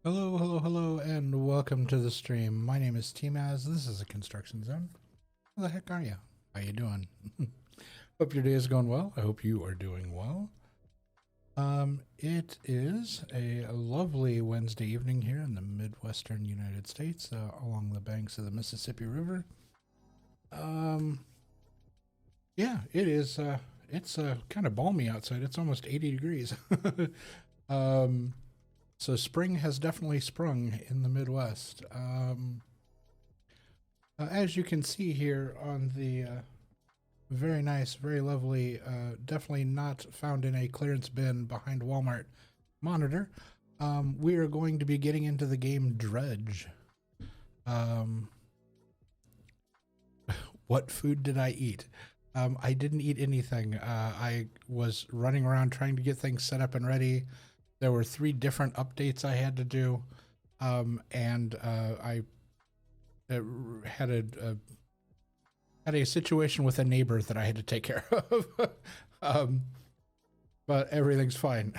Hello, hello, hello, and welcome to the stream. My name is tmaaz. This is a construction zone. How the heck are you? How you doing? Hope your day is going well. I hope you are doing well. It is a lovely Wednesday evening here in the Midwestern United States, along the banks of the Mississippi River. Yeah, it is. It's kind of balmy outside. It's almost 80 degrees. So spring has definitely sprung in the Midwest. As you can see here on the very nice, very lovely, definitely not found in a clearance bin behind Walmart monitor, we are going to be getting into the game Dredge. What food did I eat? I didn't eat anything. I was running around trying to get things set up and ready. There were 3 different updates I had to do, and I had a situation with a neighbor that I had to take care of. But everything's fine.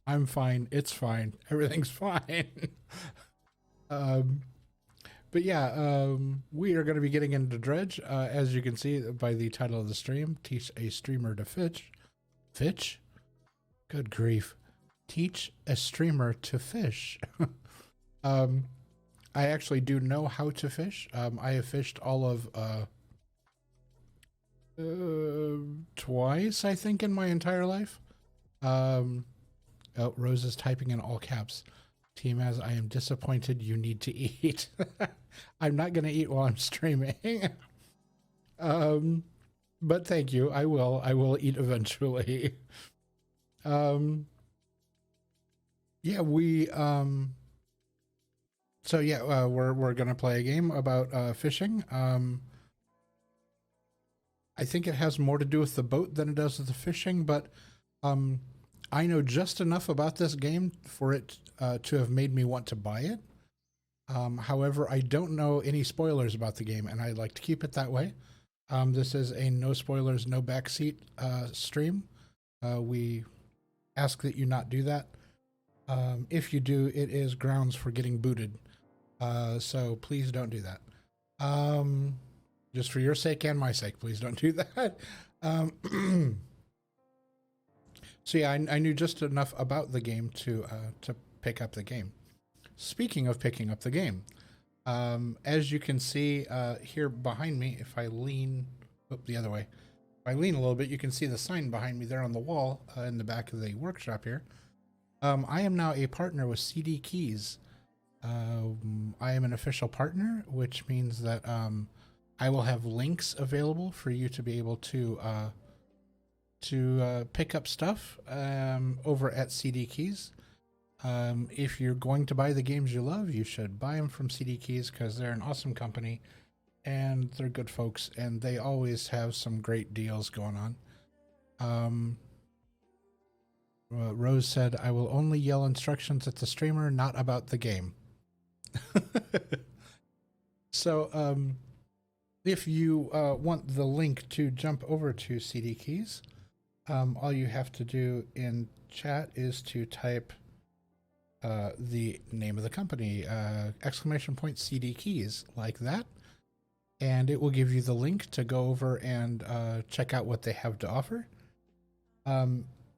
I'm fine. It's fine. Everything's fine. But yeah, we are going to be getting into Dredge, as you can see by the title of the stream. Teach a streamer to fish. Fish? Good grief. Teach a streamer to fish. I actually do know how to fish. I have fished all of twice, I think, in my entire life. Oh, Rose is typing in all caps. tmaaz, I am disappointed you need to eat. I'm not going to eat while I'm streaming. But thank you. I will eat eventually. Yeah, so yeah, we're gonna play a game about fishing. I think it has more to do with the boat than it does with the fishing, but I know just enough about this game for it to have made me want to buy it. However, I don't know any spoilers about the game, and I like to keep it that way. This is a no spoilers, no backseat stream. We ask that you not do that. If you do, it is grounds for getting booted. So please don't do that. Just for your sake and my sake, please don't do that. So yeah, I knew just enough about the game to pick up the game. Speaking of picking up the game, as you can see here behind me, if I lean the other way, if I lean a little bit, you can see the sign behind me there on the wall in the back of the workshop here. I am now a partner with CD Keys. I am an official partner, which means that I will have links available for you to be able to pick up stuff over at CD Keys. If you're going to buy the games you love, you should buy them from CD Keys because they're an awesome company and they're good folks and they always have some great deals going on. Rose said, I will only yell instructions at the streamer, not about the game. So if you want the link to jump over to CD Keys, all you have to do in chat is to type the name of the company, !CD Keys, like that, and it will give you the link to go over and check out what they have to offer.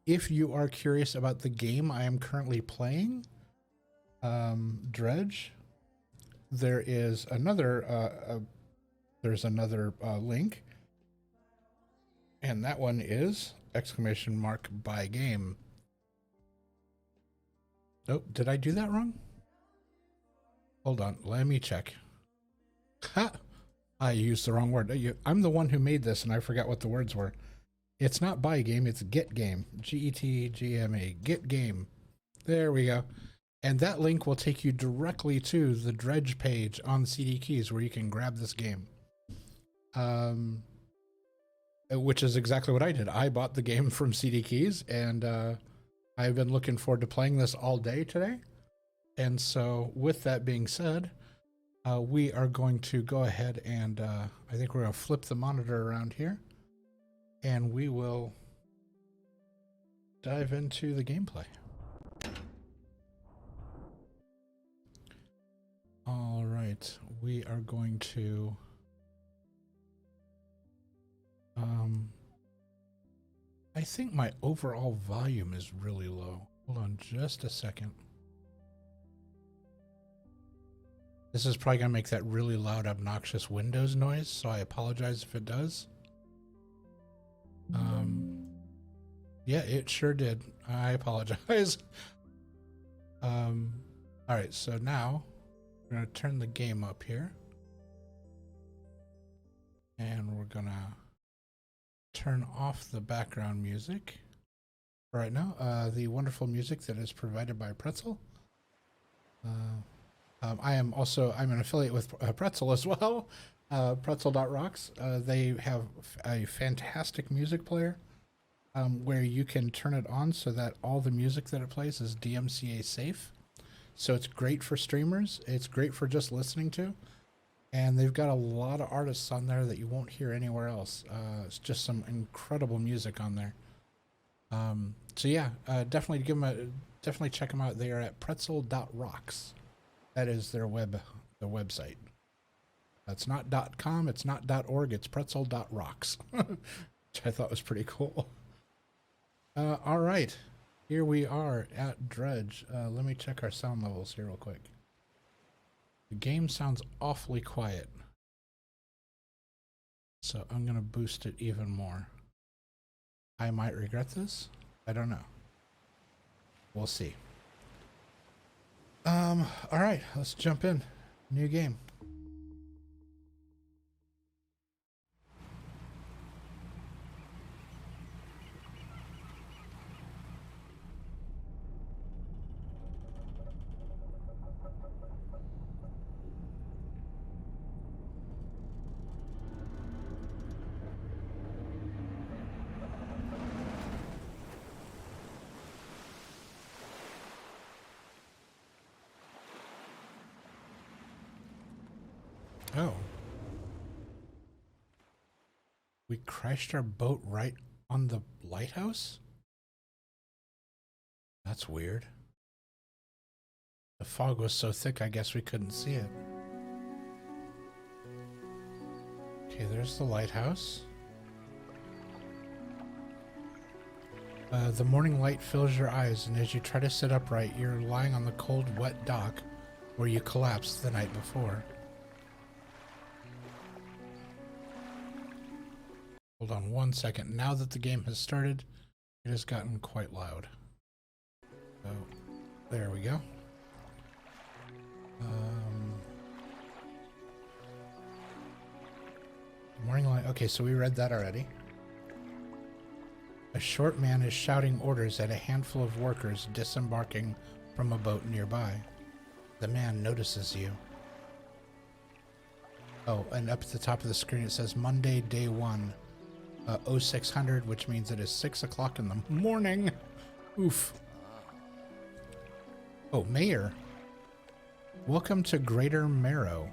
If you are curious about the game I am currently playing, Dredge, there is another link, and that one is !buy game. Oh, did I do that wrong? Hold on, let me check. Ha! I used the wrong word. I'm the one who made this, and I forgot what the words were. It's not buy game, it's get game. GETGME, get game. There we go. And that link will take you directly to the Dredge page on CD Keys where you can grab this game. Which is exactly what I did. I bought the game from CD Keys, and I've been looking forward to playing this all day today. And so with that being said, we are going to go ahead and I think we're going to flip the monitor around here. And we will dive into the gameplay. right, we are going to I think my overall volume is really low. Hold on just a second. This is probably gonna make that really loud, obnoxious Windows noise, so I apologize if it does. Yeah, it sure did. I apologize. All right, so now we're gonna turn the game up here. And we're gonna turn off the background music right now. The wonderful music that is provided by Pretzel. I'm an affiliate with Pretzel as well. Pretzel.rocks. They have a fantastic music player where you can turn it on so that all the music that it plays is DMCA safe. So it's great for streamers. It's great for just listening to. And they've got a lot of artists on there that you won't hear anywhere else. It's just some incredible music on there. So yeah, definitely check them out. They are at pretzel.rocks. That is their website. That's not .com, it's not .org, it's pretzel.rocks, which I thought was pretty cool. All right, here we are at Dredge. Let me check our sound levels here real quick. The game sounds awfully quiet, so I'm gonna boost it even more. I might regret this. I don't know. We'll see. All right, let's jump in. New game. Oh. We crashed our boat right on the lighthouse? That's weird. The fog was so thick, I guess we couldn't see it. Okay, there's the lighthouse. The morning light fills your eyes, and as you try to sit upright, you're lying on the cold, wet dock where you collapsed the night before. Hold on one second. Now that the game has started, it has gotten quite loud. So, there we go. Morning light. Okay, so we read that already. A short man is shouting orders at a handful of workers disembarking from a boat nearby. The man notices you. Oh, and up at the top of the screen it says Monday, day 1. 0600, which means it is 6 o'clock in the morning. Oof. Oh, Mayor. Welcome to Greater Marrow.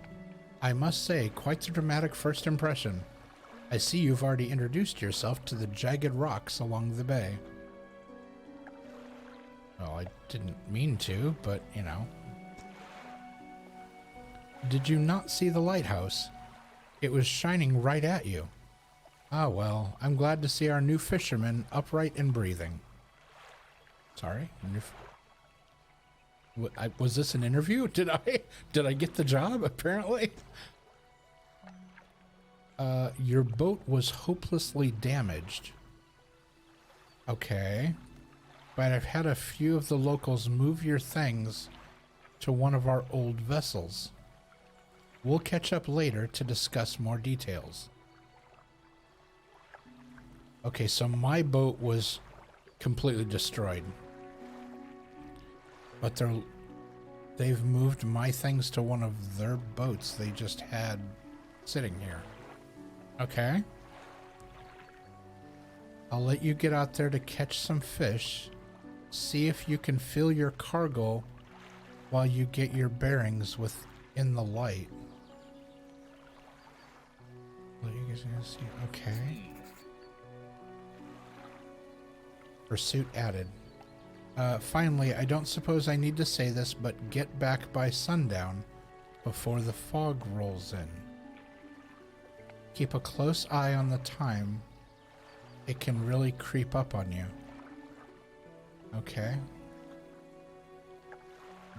I must say, quite the dramatic first impression. I see you've already introduced yourself to the jagged rocks along the bay. Well, I didn't mean to, but, you know. Did you not see the lighthouse? It was shining right at you. Ah, well, I'm glad to see our new fisherman upright and breathing. Sorry? Was this an interview? Did I get the job, apparently? Your boat was hopelessly damaged. Okay. But I've had a few of the locals move your things to one of our old vessels. We'll catch up later to discuss more details. Okay, so my boat was completely destroyed. But they've moved my things to one of their boats they just had sitting here. Okay. I'll let you get out there to catch some fish. See if you can fill your cargo while you get your bearings within the light. Well, you guys are gonna see. Okay. Pursuit added. Finally, I don't suppose I need to say this, but get back by sundown. before the fog rolls in. Keep a close eye on the time. It can really creep up on you. Okay.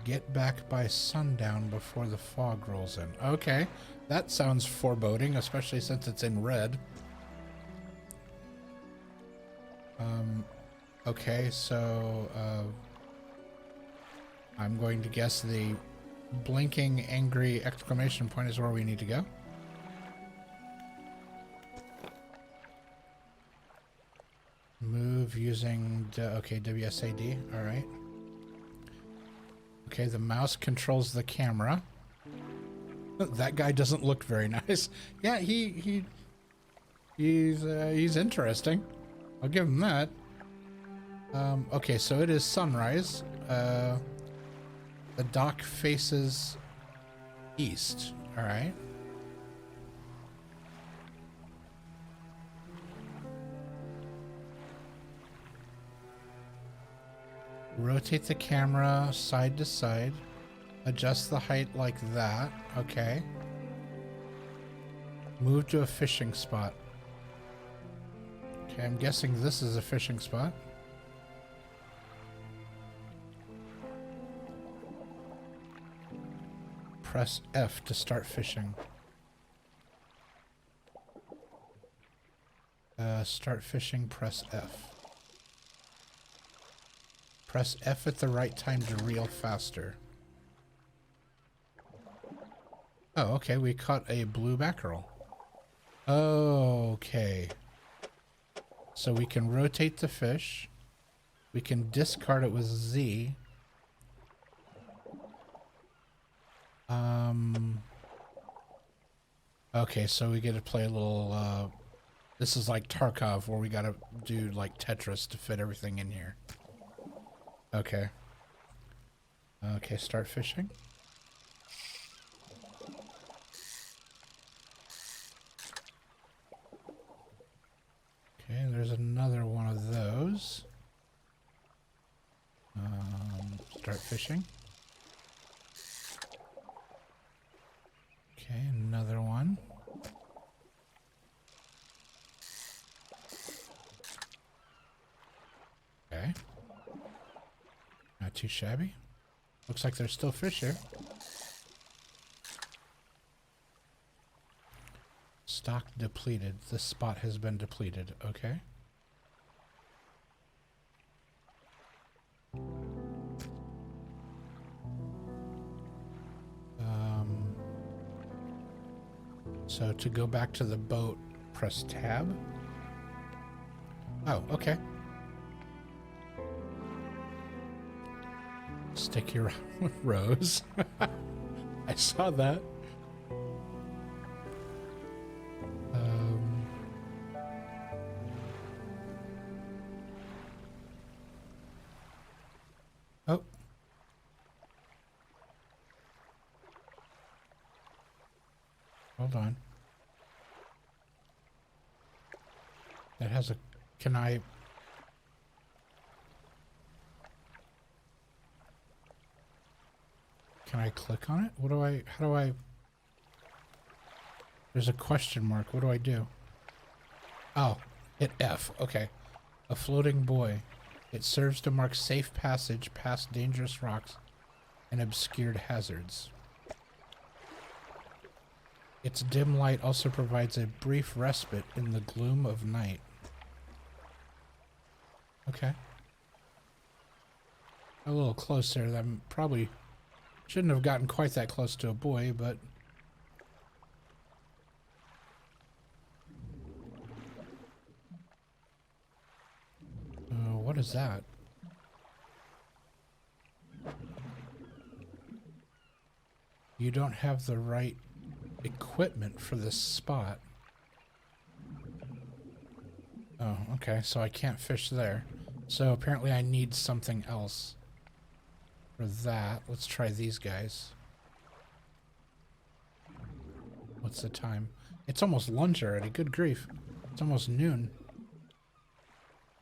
Get back by sundown before the fog rolls in. Okay. That sounds foreboding, especially since it's in red. Okay, so I'm going to guess the blinking angry exclamation point is where we need to go. Move using okay, WSAD. All right. Okay, the mouse controls the camera. That guy doesn't look very nice. Yeah, he's interesting. I'll give him that. Okay, so it is sunrise. The dock faces east. All right. Rotate the camera side to side. Adjust the height like that. Okay. Move to a fishing spot. Okay, I'm guessing this is a fishing spot. Press F to start fishing. Start fishing, press F. Press F at the right time to reel faster. Oh, okay, we caught a blue mackerel. Okay. So we can rotate the fish. We can discard it with Z. Okay, so we get to play a little, this is like Tarkov, where we gotta do like Tetris to fit everything in here. Okay. Okay, start fishing. Okay, there's another one of those. Start fishing. Okay, another one. Okay. Not too shabby. Looks like there's still fish here. Stock depleted. This spot has been depleted. Okay. So to go back to the boat, press tab. Oh, okay. Sticky rose. I saw that. Oh. Hold on. That has a... Can I... Can I click on it? What do I... How do I... There's a question mark. What do I do? Oh, hit F. Okay. A floating buoy. It serves to mark safe passage past dangerous rocks and obscured hazards. Its dim light also provides a brief respite in the gloom of night. Okay. A little close there. I probably shouldn't have gotten quite that close to a buoy, but... what is that? You don't have the right equipment for this spot. Oh, okay, so I can't fish there. So apparently I need something else for that. Let's try these guys. What's the time? It's almost lunch already. Good grief. It's almost noon.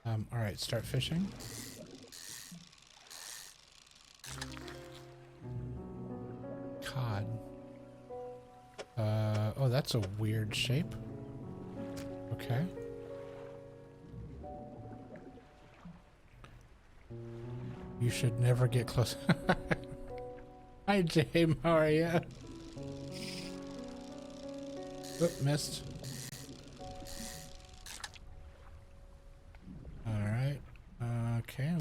Alright, start fishing. Cod. Oh, that's a weird shape. Okay. You should never get close. Hi, James. How are you? Oop, missed. Alright. Okay,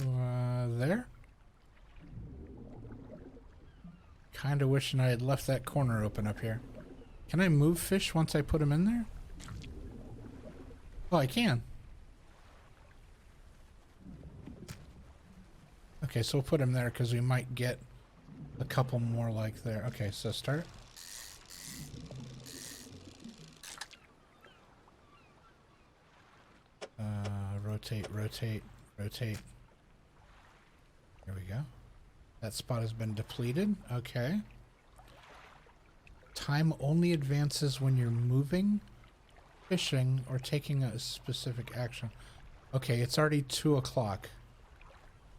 there. Kinda wishing I had left that corner open up here. Can I move fish once I put them in there? Oh, I can. Okay, so we'll put him there because we might get a couple more like there. Okay, so start. Rotate, rotate, rotate. There we go. That spot has been depleted. Okay. Time only advances when you're moving, fishing, or taking a specific action. Okay, it's already 2 o'clock.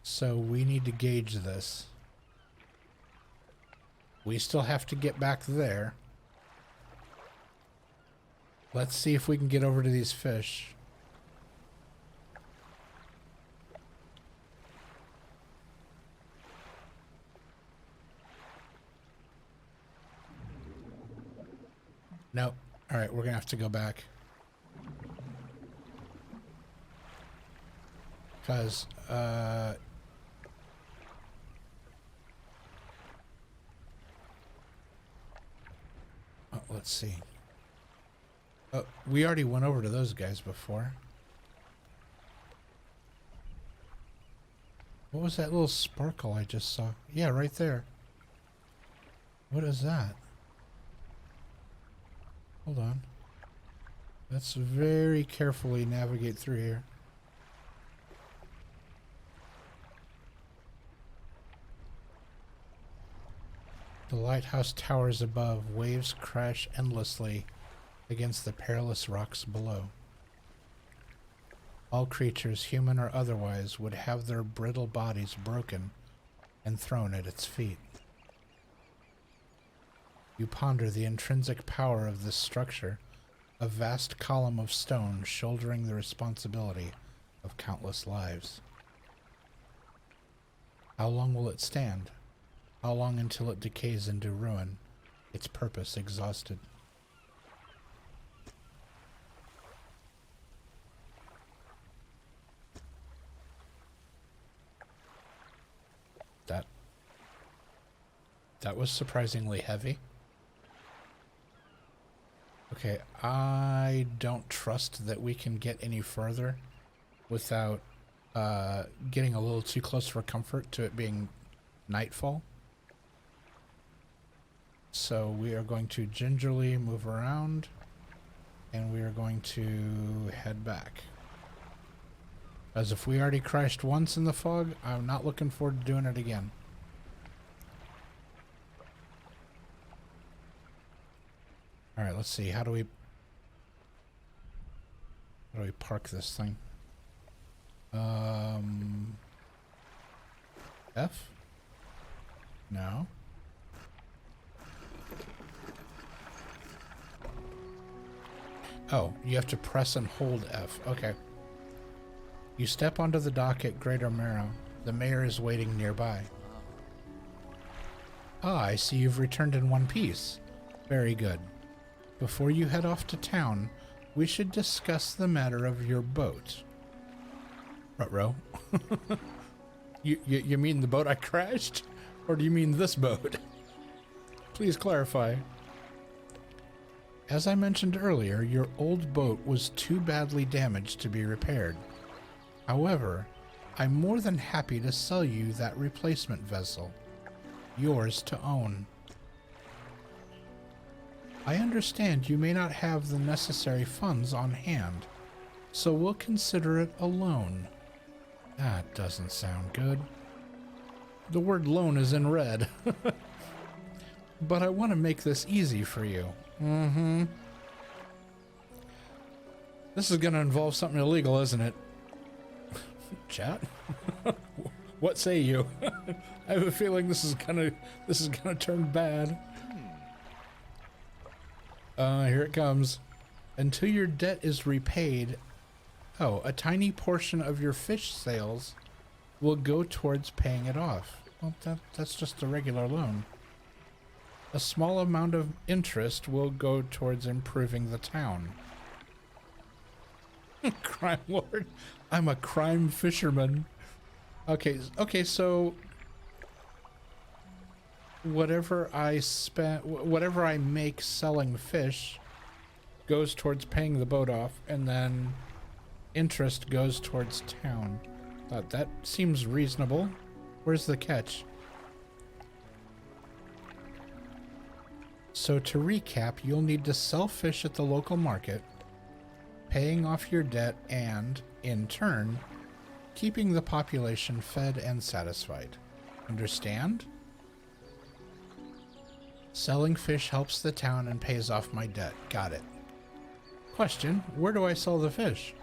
So we need to gauge this. We still have to get back there. Let's see if we can get over to these fish. Nope. Alright, we're gonna have to go back. Because, let's see. Oh, we already went over to those guys before. What was that little sparkle I just saw? Yeah, right there. What is that? Hold on. Let's very carefully navigate through here. The lighthouse towers above. Waves crash endlessly against the perilous rocks below. All creatures, human or otherwise, would have their brittle bodies broken and thrown at its feet. You ponder the intrinsic power of this structure, a vast column of stone shouldering the responsibility of countless lives. How long will it stand? How long until it decays into ruin, its purpose exhausted? That was surprisingly heavy. Okay, I don't trust that we can get any further without getting a little too close for comfort to it being nightfall. So we are going to gingerly move around and we are going to head back. As if we already crashed once in the fog, I'm not looking forward to doing it again. Alright, let's see. How do we park this thing? F? No. Oh, you have to press and hold F. Okay. You step onto the dock at Greater Marrow. The mayor is waiting nearby. Ah, I see you've returned in one piece. Very good. Before you head off to town, we should discuss the matter of your boat. Ruh-roh. You mean the boat I crashed? Or do you mean this boat? Please clarify. As I mentioned earlier, your old boat was too badly damaged to be repaired. However, I'm more than happy to sell you that replacement vessel. Yours to own. I understand you may not have the necessary funds on hand, so we'll consider it a loan. That doesn't sound good. The word loan is in red. But I want to make this easy for you. Mm-hmm. This is going to involve something illegal, isn't it? Chat? What say you? I have a feeling this is gonna turn bad. Here it comes. Until your debt is repaid, a tiny portion of your fish sales will go towards paying it off. Well, that's just a regular loan. A small amount of interest will go towards improving the town. Crime lord. I'm a crime fisherman. Okay, so whatever I make selling fish goes towards paying the boat off, and then interest goes towards town. That seems reasonable. Where's the catch? So to recap, you'll need to sell fish at the local market, paying off your debt, and, in turn, keeping the population fed and satisfied. Understand? Selling fish helps the town and pays off my debt. Got it. Question, where do I sell the fish?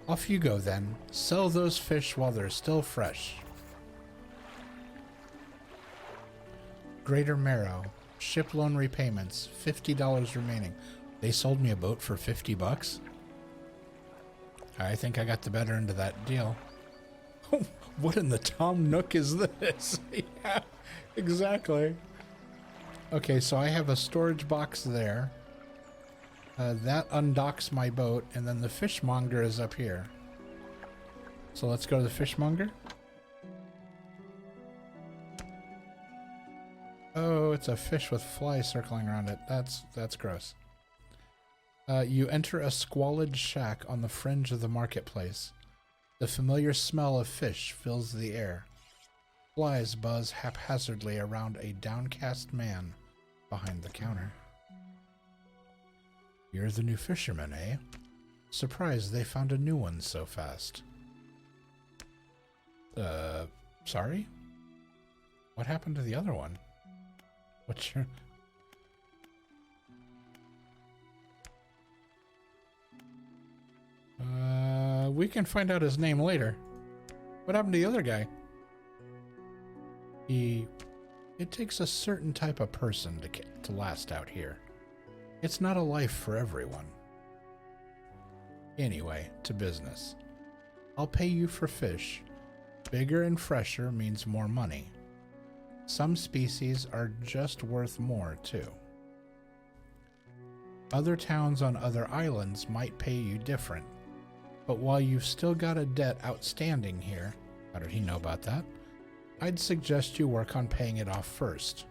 Off you go then. Sell those fish while they're still fresh. Greater Marrow. Ship loan repayments. $50 remaining. They sold me a boat for $50? I think I got the better end of that deal. What in the Tom Nook is this? Yeah, exactly. Okay, so I have a storage box there. That undocks my boat, and then the fishmonger is up here. So let's go to the fishmonger. Oh, it's a fish with flies circling around it. That's gross. You enter a squalid shack on the fringe of the marketplace. The familiar smell of fish fills the air. Flies buzz haphazardly around a downcast man behind the counter. You're the new fisherman, eh? Surprised they found a new one so fast. Sorry? What happened to the other one? What's your... we can find out his name later. What happened to the other guy? It takes a certain type of person to last out here. It's not a life for everyone. Anyway, to business. I'll pay you for fish. Bigger and fresher means more money. Some species are just worth more, too. Other towns on other islands might pay you different, but while you've still got a debt outstanding here, how did he know about that? I'd suggest you work on paying it off first.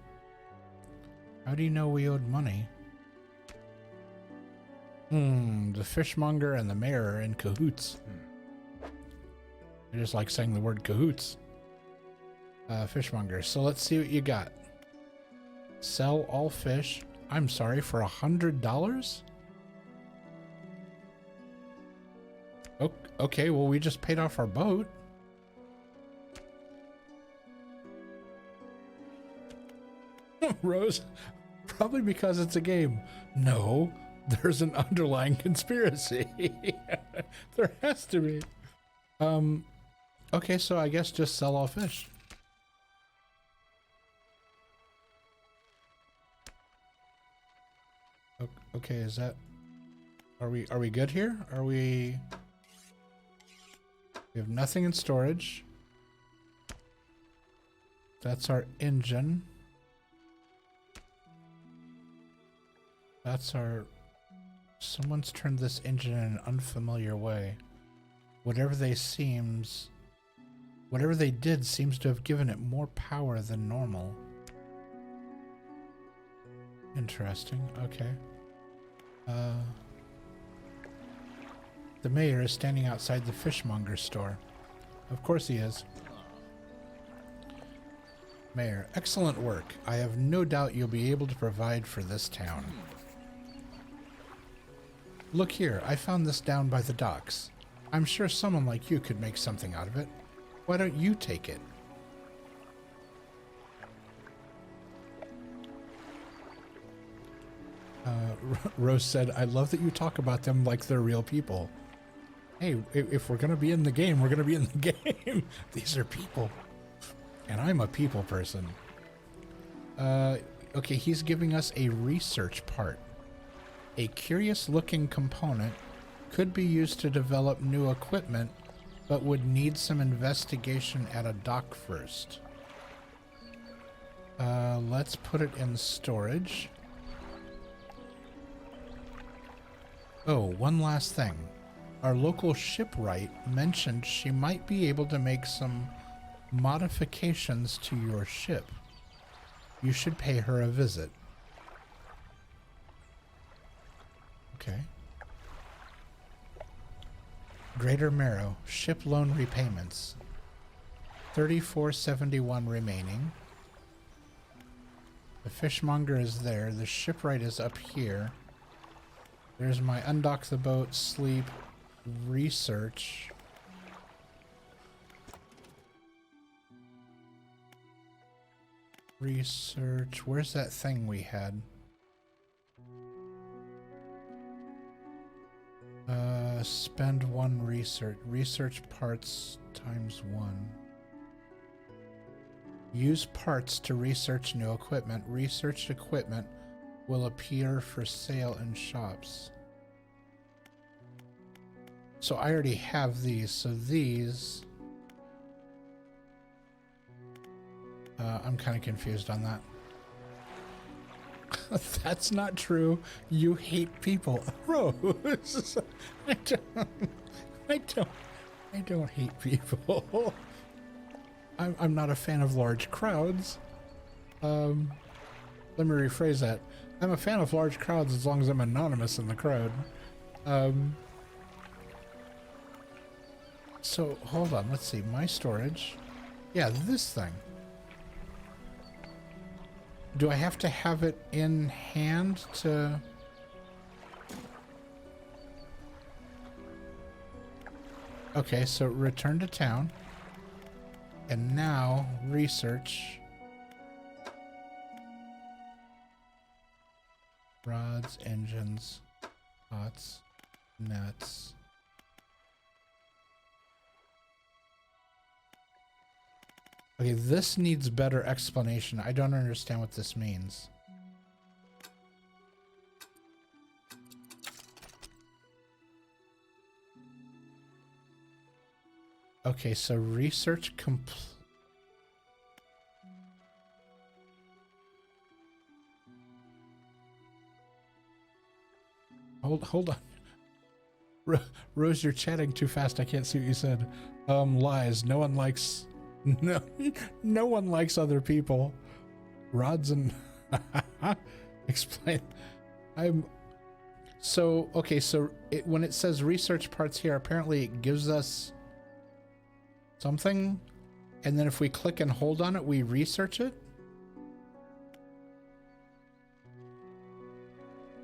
How do you know we owed money? The fishmonger and the mayor are in cahoots. I just like saying the word cahoots. Fishmonger. So let's see what you got. Sell all fish. I'm sorry, for $100? Okay, well, we just paid off our boat. Rose, probably because it's a game. No, there's an underlying conspiracy. There has to be. Okay, so I guess just sell all fish. Okay, is that... Are we good here? We have nothing in storage. That's our engine. That's our... Someone's turned this engine in an unfamiliar way. Whatever they did seems to have given it more power than normal. Interesting. Okay. The mayor is standing outside the fishmonger store. Of course he is. Mayor, excellent work. I have no doubt you'll be able to provide for this town. Look here, I found this down by the docks. I'm sure someone like you could make something out of it. Why don't you take it? Rose said, I love that you talk about them like they're real people. Hey, if we're going to be in the game, we're going to be in the game. These are people. And I'm a people person. Okay, he's giving us a research part. A curious-looking component could be used to develop new equipment, but would need some investigation at a dock first. Let's put it in storage. Oh, one last thing. Our local shipwright mentioned she might be able to make some modifications to your ship. You should pay her a visit. Okay. Greater Marrow, ship loan repayments. 3471 remaining. The fishmonger is there. The shipwright is up here. There's my undock the boat, sleep, research. Research. Where's that thing we had? Spend one research. Research parts times 1. Use parts to research new equipment. Researched equipment will appear for sale in shops. So I already have these. So these... I'm kind of confused on that. That's not true. You hate people. Rose. I don't hate people. I'm not a fan of large crowds. Let me rephrase that. I'm a fan of large crowds as long as I'm anonymous in the crowd. So hold on, let's see. My storage. Yeah, this thing. Do I have to have it in hand to... Okay, so return to town. And now research. Rods, engines, pots, nuts. Okay, this needs better explanation. I don't understand what this means. Okay, so research Hold on. Rose, you're chatting too fast. I can't see what you said. Lies. No one likes... No one likes other people. Rods and... Explain. So, okay, so when it says research parts here, apparently it gives us something, and then if we click and hold on it, we research it?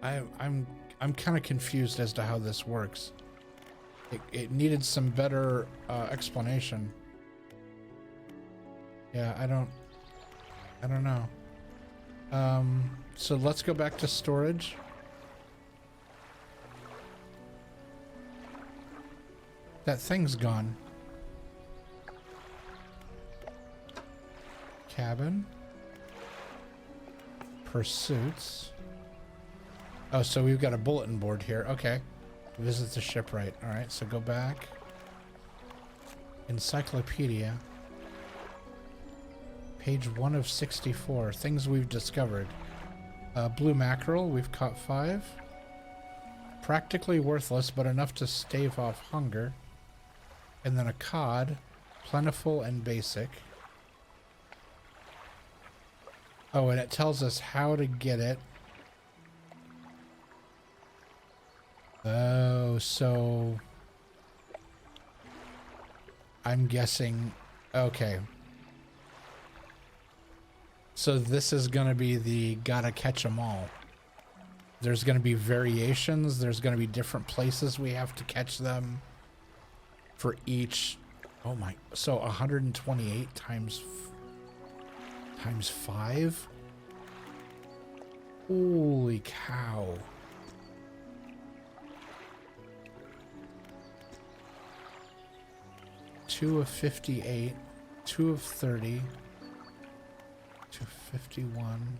I'm kind of confused as to how this works. It needed some better explanation. Yeah, I don't know. So let's go back to storage. That thing's gone. Cabin. Pursuits. Oh, so we've got a bulletin board here. Okay. Visit the shipwright. All right, so go back. Encyclopedia. Page 1 of 64. Things we've discovered. Blue mackerel. We've caught 5. Practically worthless, but enough to stave off hunger. And then a cod. Plentiful and basic. Oh, and it tells us how to get it. Oh, so... I'm guessing... Okay. So this is going to be the gotta catch 'em all. There's going to be variations. There's going to be different places we have to catch them for each. Oh my. So 128 times 5? Holy cow. Two of 58, 2 of 30. 251.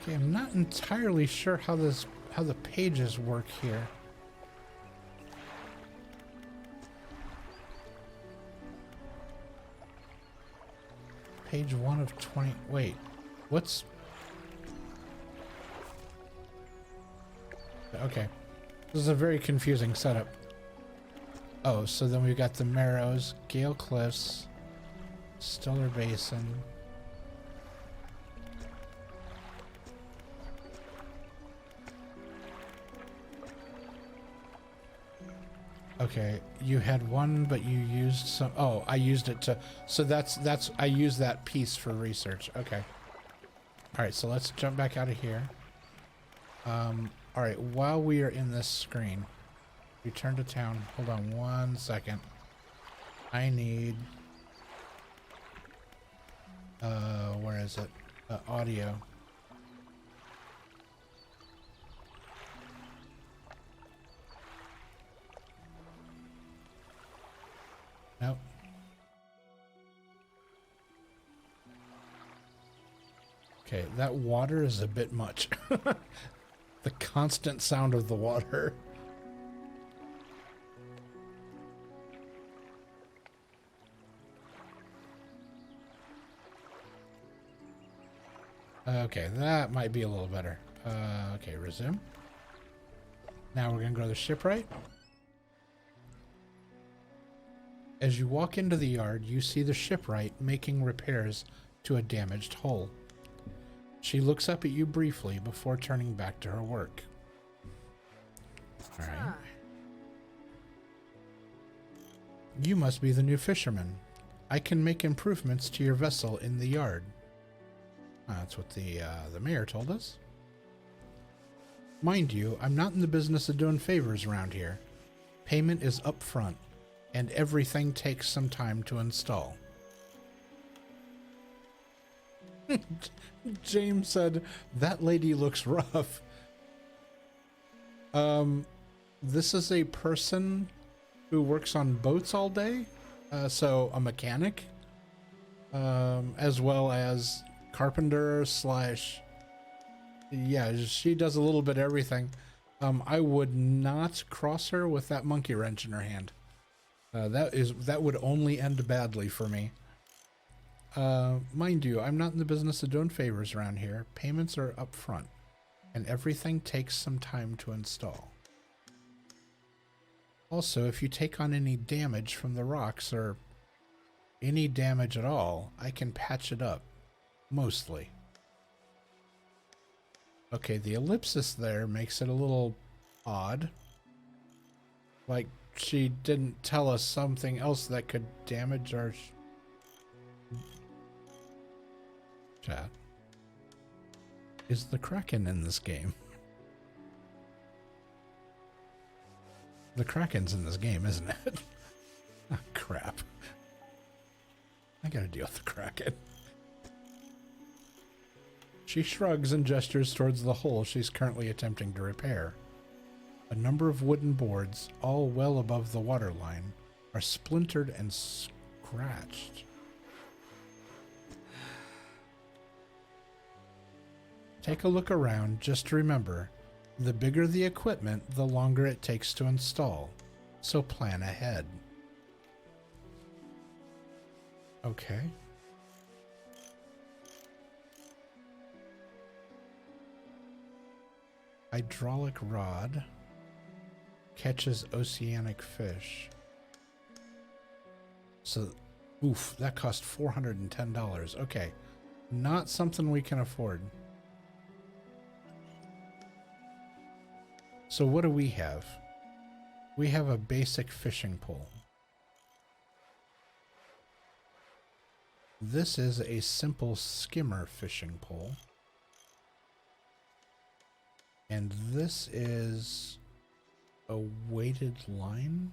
Okay, I'm not entirely sure how the pages work here. Page 1 of 20. Wait, what's... Okay. This is a very confusing setup. Oh, so then we've got the Marrows, Gale Cliffs, Stellar Basin. Okay, you had one, but you used some... Oh, I used it to... So that's... I used that piece for research. Okay. Alright, so let's jump back out of here. Alright, while we are in this screen, return to town. Hold on 1 second. I need... where is it? Audio. Nope. Okay, that water is a bit much. The constant sound of the water. Okay, that might be a little better. Okay, resume. Now we're gonna go to the shipwright. As you walk into the yard, you see the shipwright making repairs to a damaged hull. She looks up at you briefly before turning back to her work. All right. You must be the new fisherman. I can make improvements to your vessel in the yard. That's what the mayor told us. Mind you, I'm not in the business of doing favors around here. Payment is up front, and everything takes some time to install. James said, that lady looks rough. This is a person who works on boats all day, so a mechanic, as well as carpenter slash... Yeah, she does a little bit of everything. I would not cross her with that monkey wrench in her hand. That would only end badly for me. Mind you, I'm not in the business of doing favors around here. Payments are up front, and everything takes some time to install. Also, if you take on any damage from the rocks, or any damage at all, I can patch it up. Mostly. Okay, the ellipsis there makes it a little odd. Like, she didn't tell us something else that could damage our... Chat. Is the Kraken in this game? The Kraken's in this game, isn't it? Oh, crap. I gotta deal with the Kraken. She shrugs and gestures towards the hole she's currently attempting to repair. A number of wooden boards, all well above the waterline, are splintered and scratched. Take a look around, just to remember, the bigger the equipment, the longer it takes to install, so plan ahead. Okay. Hydraulic rod catches oceanic fish. So, oof, that cost $410. Okay, not something we can afford. So what do we have? We have a basic fishing pole. This is a simple skimmer fishing pole. And this is a weighted line.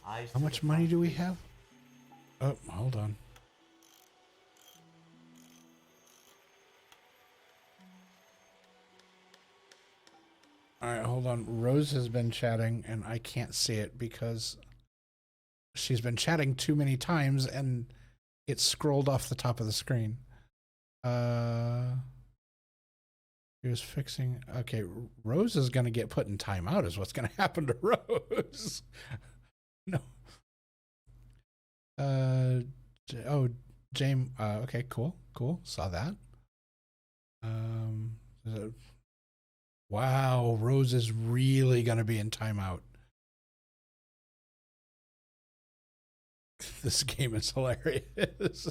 How much money do we have? Oh, hold on. All right, hold on. Rose has been chatting, and I can't see it because she's been chatting too many times, and it scrolled off the top of the screen. He was fixing. Okay, Rose is going to get put in timeout. Is what's going to happen to Rose? No. Oh, James. Okay, cool. Saw that. Wow, Rose is really going to be in timeout. This game is hilarious.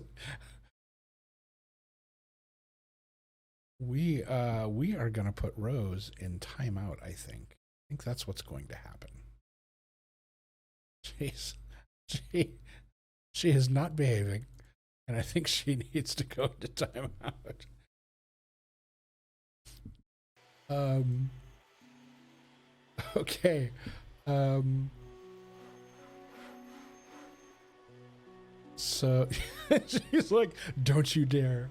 We are going to put Rose in timeout, I think. I think that's what's going to happen. She is not behaving, and I think she needs to go into timeout. Okay. So she's like, don't you dare.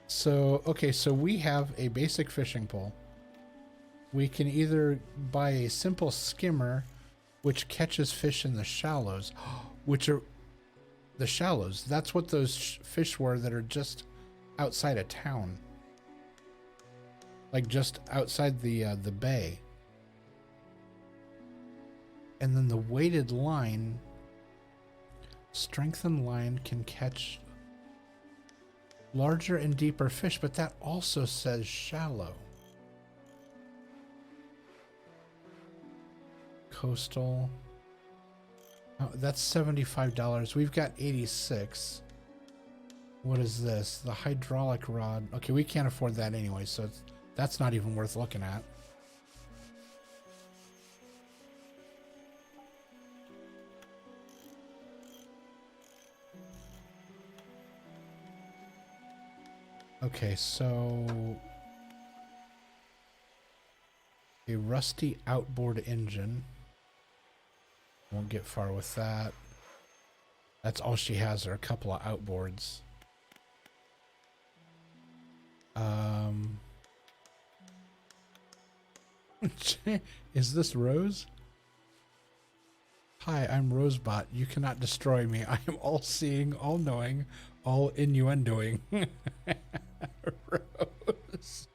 So, okay, so we have a basic fishing pole. We can either buy a simple skimmer, which catches fish in the shallows, which are the shallows. That's what those fish were that are just outside of town. Like just outside the bay. And then the weighted line, strengthened line can catch larger and deeper fish, but that also says shallow. Coastal. Oh, that's $75. We've got 86. What is this? The hydraulic rod. Okay, we can't afford that anyway, so that's not even worth looking at. Okay, so a rusty outboard engine. Won't get far with that. That's all she has are a couple of outboards. Is this Rose? Hi, I'm Rosebot. You cannot destroy me. I am all-seeing, all-knowing, all innuendoing. Rose.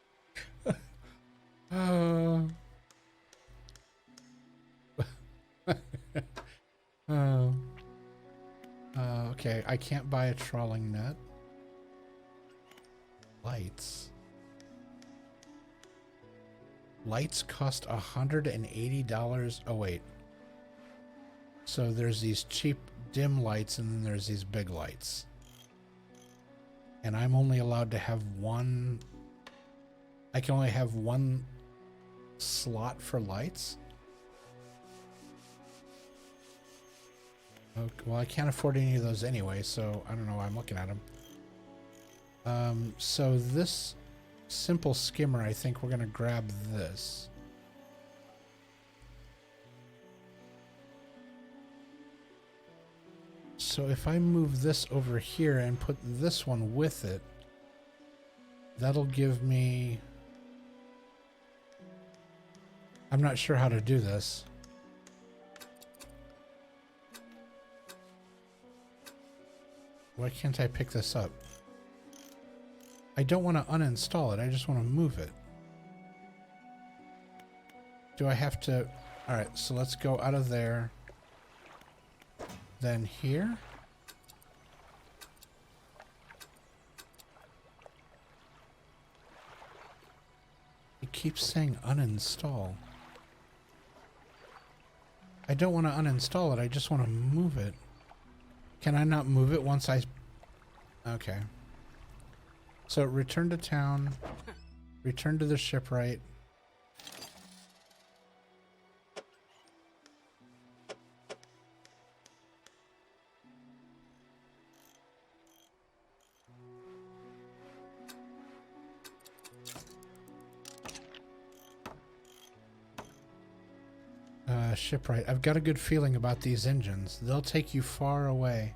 Okay, I can't buy a trawling net. Lights. Lights cost $180. Oh, wait. So there's these cheap dim lights and then there's these big lights. And I'm only allowed to have one. I can only have one slot for lights. Okay, well, I can't afford any of those anyway, so I don't know why I'm looking at them. So this simple skimmer, I think we're going to grab this. So if I move this over here and put this one with it, that'll give me... I'm not sure how to do this. Why can't I pick this up? I don't want to uninstall it. I just want to move it. Do I have to... Alright, so let's go out of there. Then here. It keeps saying uninstall. I don't want to uninstall it. I just want to move it. Can I not move it once I... Okay. So return to town. Return to the shipwright. Shipwright. I've got a good feeling about these engines. They'll take you far away.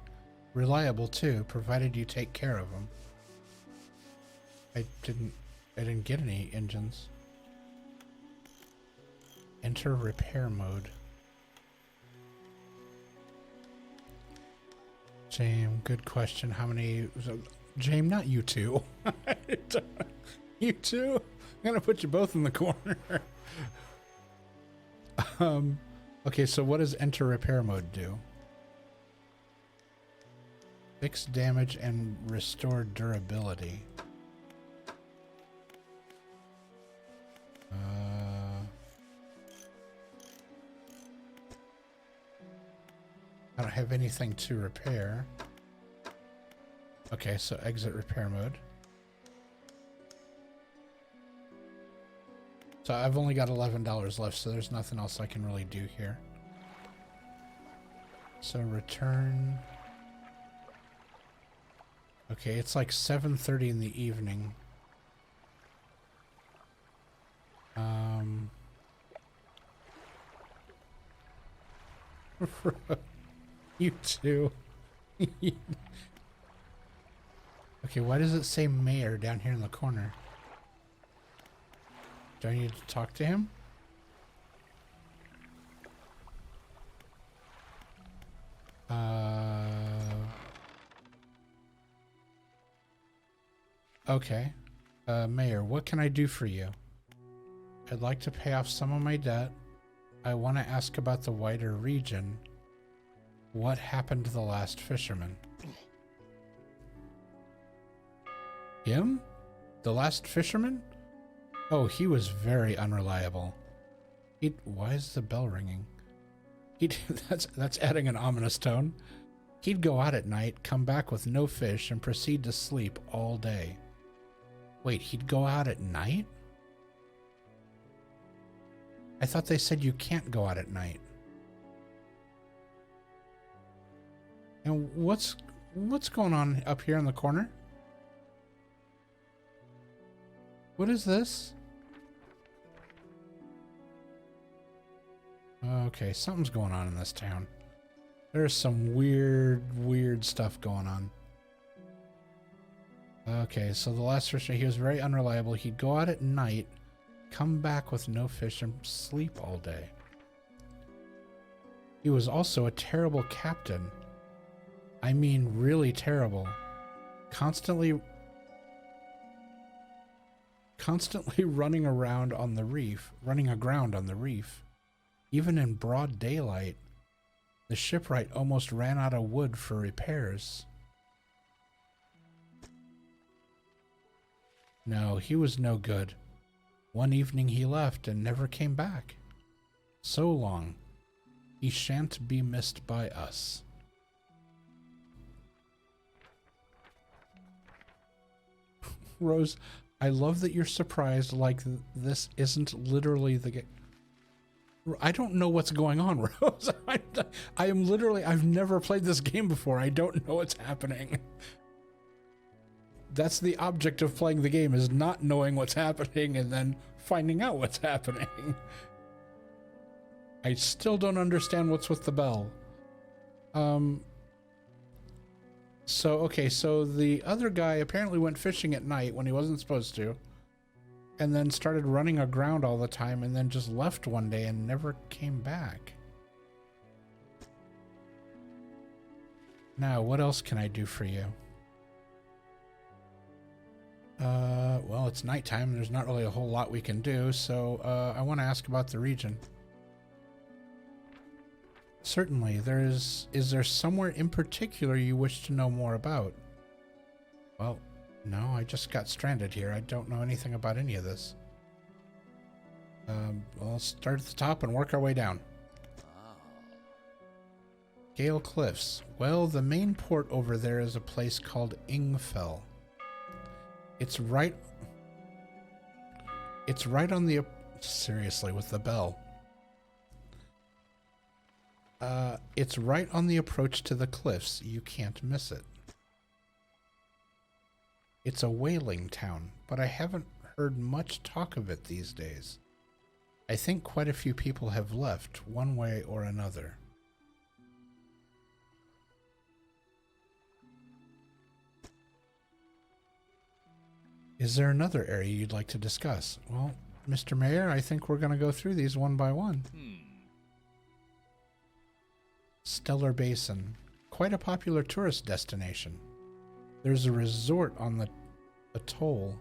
Reliable too, provided you take care of them. I didn't get any engines. Enter repair mode. James, good question. How many... James, not you two. You two? I'm gonna put you both in the corner. Okay, so what does enter repair mode do? Fix damage and restore durability. I don't have anything to repair. Okay, so exit repair mode. So I've only got $11 left, so there's nothing else I can really do here. So return. Okay, it's like 7:30 in the evening. You too. Okay, why does it say mayor down here in the corner? Do I need to talk to him? Okay. Mayor, what can I do for you? I'd like to pay off some of my debt. I want to ask about the wider region. What happened to the last fisherman? Him? The last fisherman? Oh, he was very unreliable. Why is the bell ringing? That's adding an ominous tone. He'd go out at night, come back with no fish, and proceed to sleep all day. Wait, he'd go out at night? I thought they said you can't go out at night. And what's going on up here in the corner? What is this? Okay, something's going on in this town. There's some weird stuff going on. Okay, so the last fisher, he was very unreliable. He'd go out at night, come back with no fish, and sleep all day. He was also a terrible captain. I mean, really terrible. Constantly running aground on the reef. Even in broad daylight, the shipwright almost ran out of wood for repairs. No, he was no good. One evening he left and never came back. So long. He shan't be missed by us. Rose, I love that you're surprised like this isn't literally the game. I don't know what's going on, Rose. I am literally, I've never played this game before. I don't know what's happening. That's the object of playing the game, is not knowing what's happening and then finding out what's happening. I still don't understand what's with the bell. So the other guy apparently went fishing at night when he wasn't supposed to, and then started running aground all the time, and then just left one day and never came back. Now, what else can I do for you? Well, it's nighttime. There's not really a whole lot we can do, so I want to ask about the region. Certainly, is there somewhere in particular you wish to know more about? Well, no, I just got stranded here. I don't know anything about any of this. Well, let's start at the top and work our way down. Gale Cliffs. Well, the main port over there is a place called Ingfell. It's right on the... Seriously, with the bell. It's right on the approach to the cliffs. You can't miss it. It's a whaling town, but I haven't heard much talk of it these days. I think quite a few people have left, one way or another. Is there another area you'd like to discuss? Well, Mr. Mayor, I think we're going to go through these one by one. Stellar Basin. Quite a popular tourist destination. There's a resort on the atoll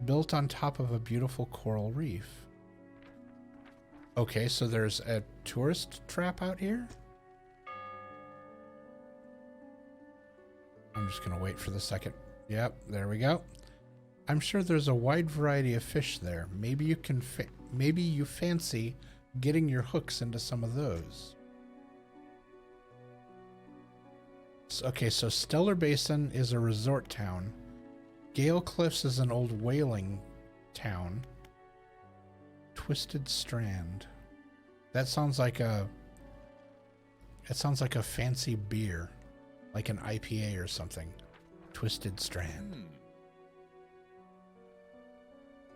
built on top of a beautiful coral reef. Okay, so there's a tourist trap out here? I'm just going to wait for the second. Yep, there we go. I'm sure there's a wide variety of fish there. Maybe you can maybe you fancy getting your hooks into some of those. Okay, so Stellar Basin is a resort town. Gale Cliffs is an old whaling town. Twisted Strand. That sounds like a... It sounds like a fancy beer. Like an IPA or something. Twisted Strand.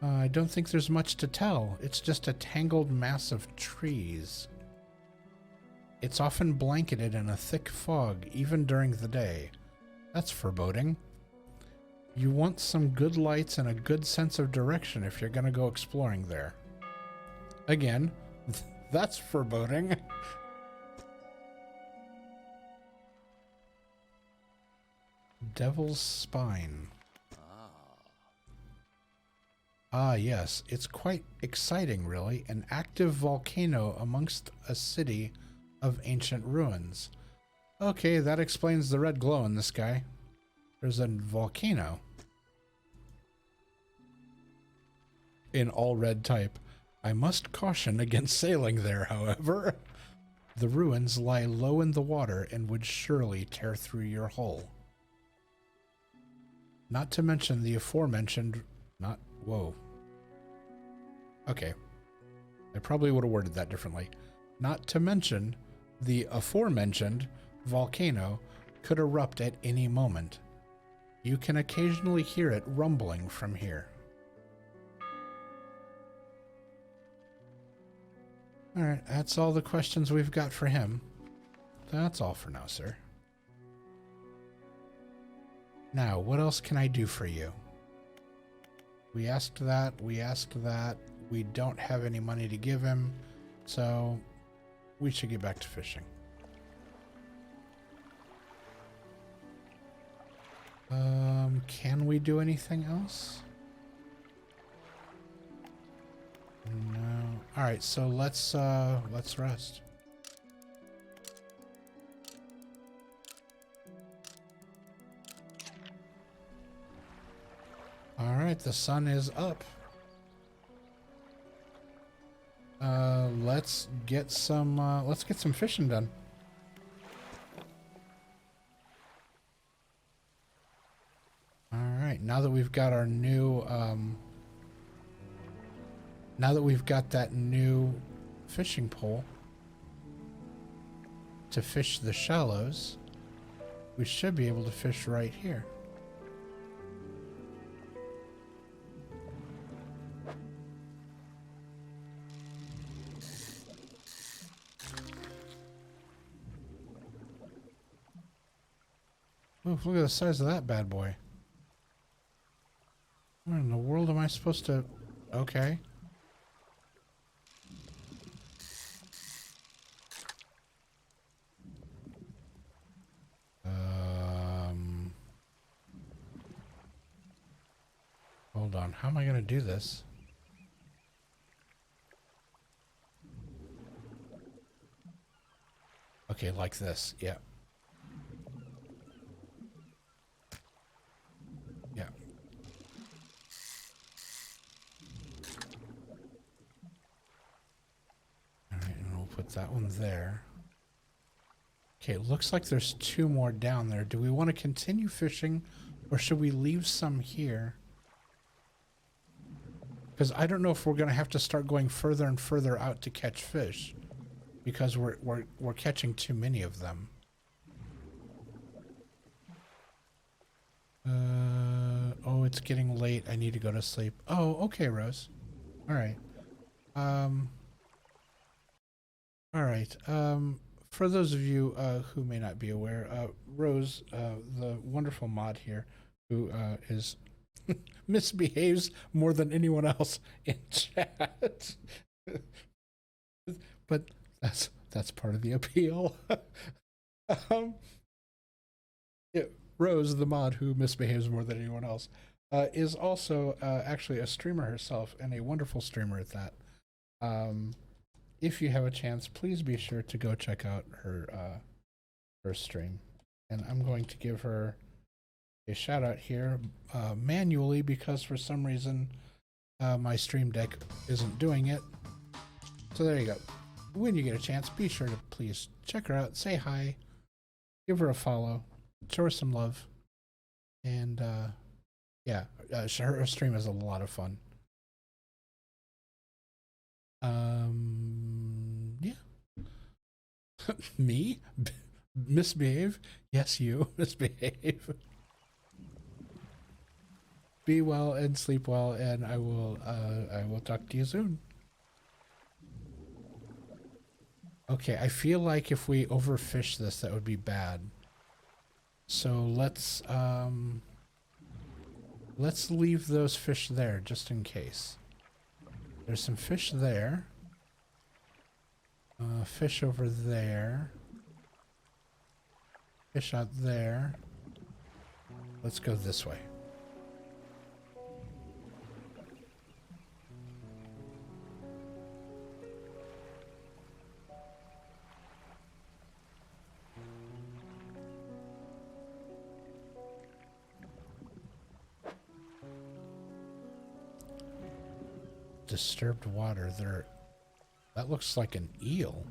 I don't think there's much to tell. It's just a tangled mass of trees. It's often blanketed in a thick fog, even during the day. That's foreboding. You want some good lights and a good sense of direction if you're going to go exploring there. Again, that's foreboding. Devil's Spine. Ah, yes. It's quite exciting, really. An active volcano amongst a city of ancient ruins. Okay, that explains the red glow in the sky. There's a volcano. In all red type. I must caution against sailing there, however. The ruins lie low in the water and would surely tear through your hull. Not to mention the aforementioned... Whoa. Okay. I probably would have worded that differently. Not to mention the aforementioned volcano could erupt at any moment. You can occasionally hear it rumbling from here. Alright, that's all the questions we've got for him. That's all for now, sir. Now, what else can I do for you? We asked that, we asked that. We don't have any money to give him, so we should get back to fishing. Can we do anything else? No. All right, so let's rest. All right, the sun is up. Let's get some fishing done. All right, now that we've got our new now that we've got that new fishing pole to fish the shallows, we should be able to fish right here. Oof, look at the size of that bad boy. What in the world am I supposed to... Okay. Hold on. How am I going to do this? Okay, like this. Yeah. Yeah. All right, and we'll put that one there. Okay, it looks like there's two more down there. Do we want to continue fishing, or should we leave some here? Because I don't know if we're going to have to start going further and further out to catch fish, because we're catching too many of them. Oh, it's getting late. I need to go to sleep. Oh, okay, Rose. All right. All right. For those of you who may not be aware, Rose, the wonderful mod here, who is Misbehaves more than anyone else in chat. But that's part of the appeal. um, yeah, Rose, the mod who misbehaves more than anyone else, is also actually a streamer herself, and a wonderful streamer at that. If you have a chance, please be sure to go check out her stream. And I'm going to give her a shout out here manually, because for some reason my stream deck isn't doing it. So there you go. When you get a chance, be sure to please check her out, say hi, give her a follow, show her some love, and yeah, her stream is a lot of fun. Yeah. Me? Misbehave? Yes, you. Misbehave. Be well and sleep well, and I will talk to you soon. Okay, I feel like if we overfish this, that would be bad. So let's leave those fish there just in case. There's some fish there. Fish over there. Fish out there. Let's go this way. Disturbed water. That looks like an eel.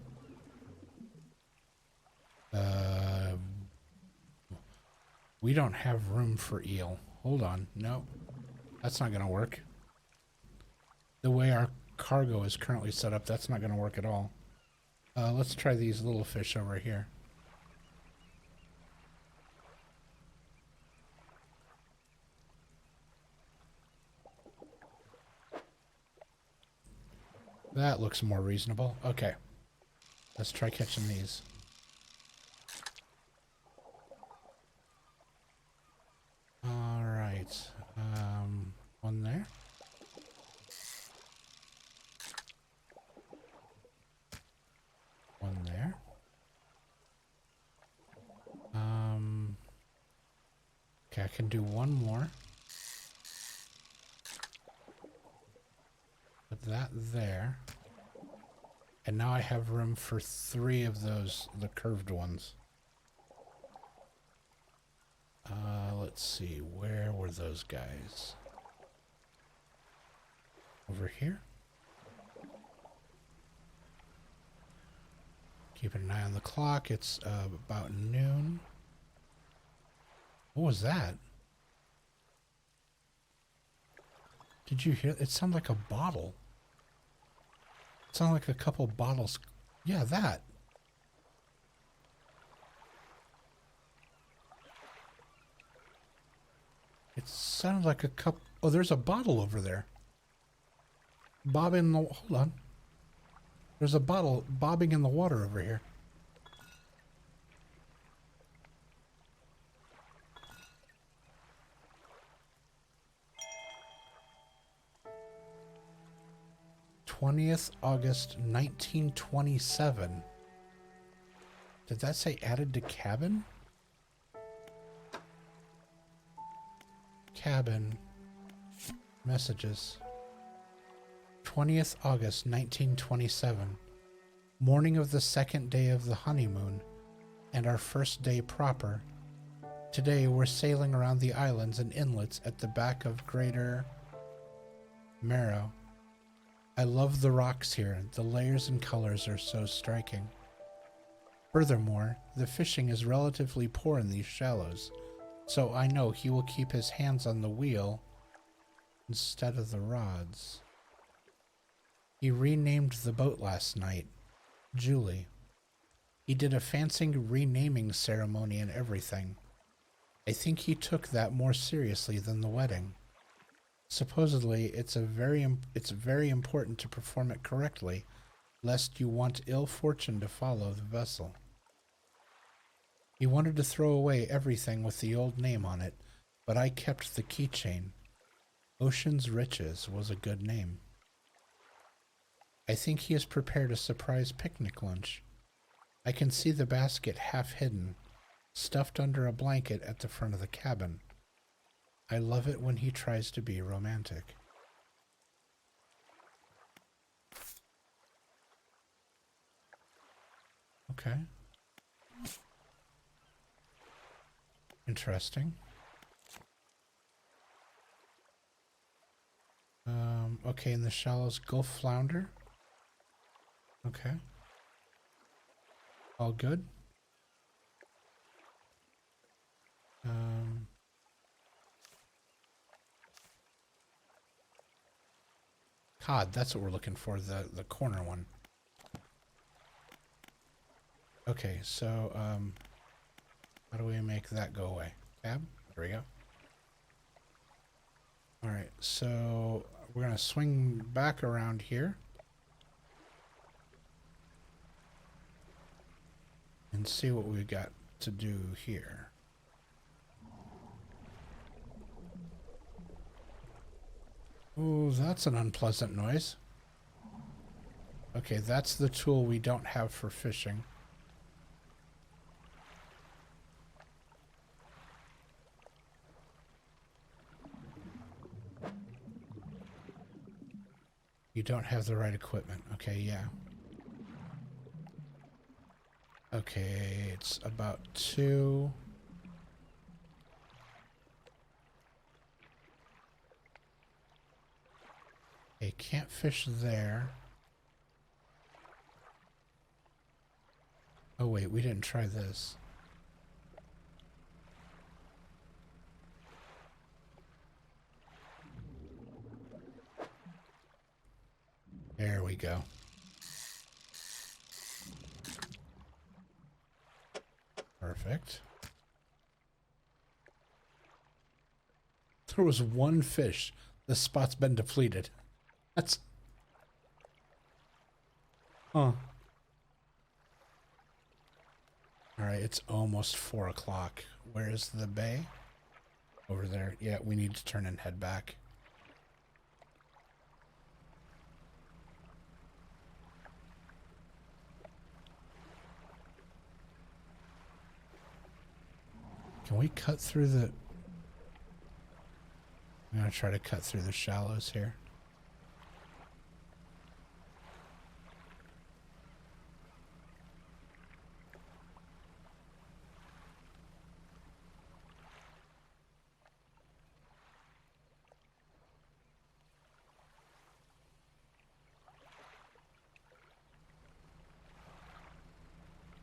We don't have room for eel. Hold on. No, that's not gonna work. The way our cargo is currently set up, that's not gonna work at all. Let's try these little fish over here. That looks more reasonable. Okay. Let's try catching these. Alright. One there. One there. Okay, I can do one more. Put that there. And now I have room for 3 of those, the curved ones. Let's see, where were those guys? Over here? Keeping an eye on the clock. It's about noon. What was that? Did you hear? It sounded like a bottle. It sounded like a couple bottles. Yeah, that. It sounded like a cup. Oh, there's a bottle over there. Bobbing in the... Hold on. There's a bottle bobbing in the water over here. August 1927. Did that say added to cabin? Cabin. Messages. 20th August 1927. Morning of the 2nd day of the honeymoon, and our first day proper. Today we're sailing around the islands and inlets at the back of Greater Marrow. I love the rocks here. The layers and colors are so striking. Furthermore, the fishing is relatively poor in these shallows, so I know he will keep his hands on the wheel instead of the rods. He renamed the boat last night, Julie. He did a fancy renaming ceremony and everything. I think he took that more seriously than the wedding. Supposedly, it's very important to perform it correctly, lest you want ill fortune to follow the vessel. He wanted to throw away everything with the old name on it, but I kept the keychain. Ocean's Riches was a good name. I think he has prepared a surprise picnic lunch. I can see the basket half hidden, stuffed under a blanket at the front of the cabin. I love it when he tries to be romantic. Okay. Interesting. Okay, in the shallows, Gulf flounder. Okay. All good. Cod, that's what we're looking for, the corner one. Okay, so, how do we make that go away? Tab? There we go. Alright, so we're going to swing back around here. And see what we've got to do here. Ooh, that's an unpleasant noise. Okay, that's the tool we don't have for fishing. You don't have the right equipment. Okay, yeah. Okay, it's about 2. Okay, can't fish there. Oh wait, we didn't try this. There we go. Perfect. There was one fish. This spot's been depleted. That's... Huh. Alright, it's almost 4 o'clock. Where's the bay? Over there. Yeah, we need to turn and head back. Can we cut through the... I'm going to try to cut through the shallows here.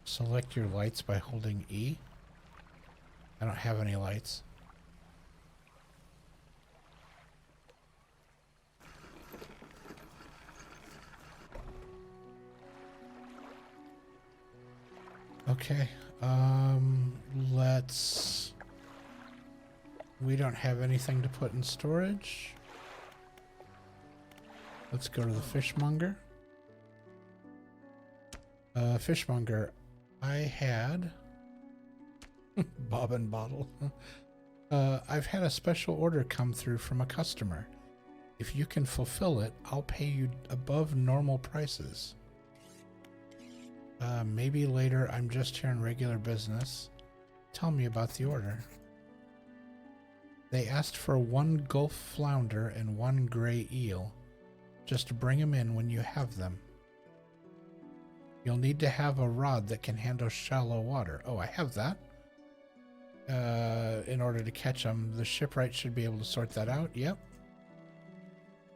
Select your lights by holding E. I don't have any lights. Okay, let's... We don't have anything to put in storage. Let's go to the fishmonger. Fishmonger, I had... Bob and bottle. I've had a special order come through from a customer. If you can fulfill it, I'll pay you above normal prices. Maybe later. I'm just here in regular business. Tell me about the order. They asked for 1 Gulf flounder and 1 gray eel. Just bring them in when you have them. You'll need to have a rod that can handle shallow water. Oh, I have that. In order to catch them, the shipwright should be able to sort that out. Yep.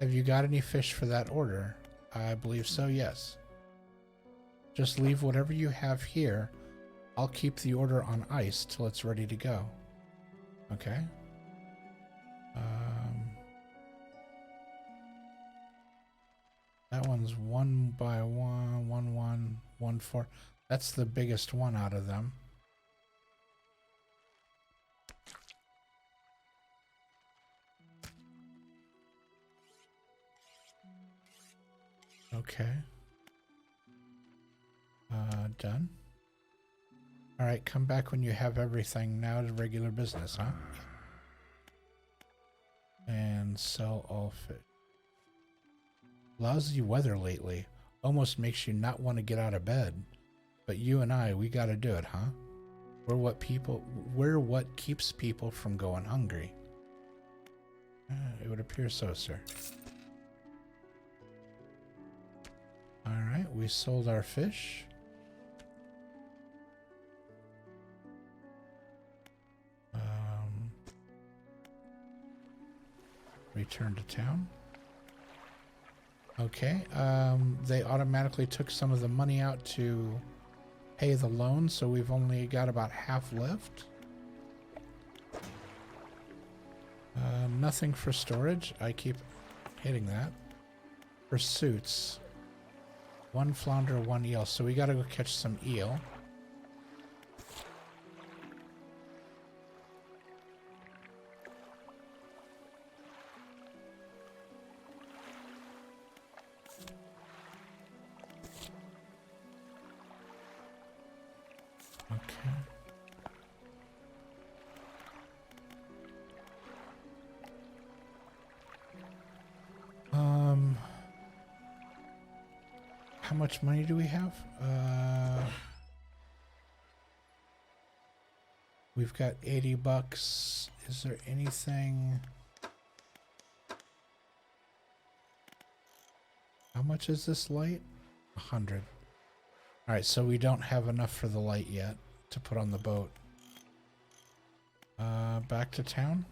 Have you got any fish for that order? I believe so, yes. Just leave whatever you have here. I'll keep the order on ice till it's ready to go. Okay. That one's 1 by 1, 1, 1, 1, 4. That's the biggest one out of them. Okay. Done. All right, come back when you have everything. Now to regular business, huh? And sell all fish. Lousy weather lately. Almost makes you not want to get out of bed. But you and I, we gotta do it, huh? We're what keeps people from going hungry. It would appear so, sir. Alright, we sold our fish. Return to town. Okay, they automatically took some of the money out to pay the loan, so we've only got about half left. Nothing for storage. I keep hitting that. Pursuits. 1 flounder, 1 eel. So we gotta go catch some eel. Okay. How much money do we have? We've got 80 bucks. Is there anything? How much is this light? 100. All right, so we don't have enough for the light yet to put on the boat. Back to town.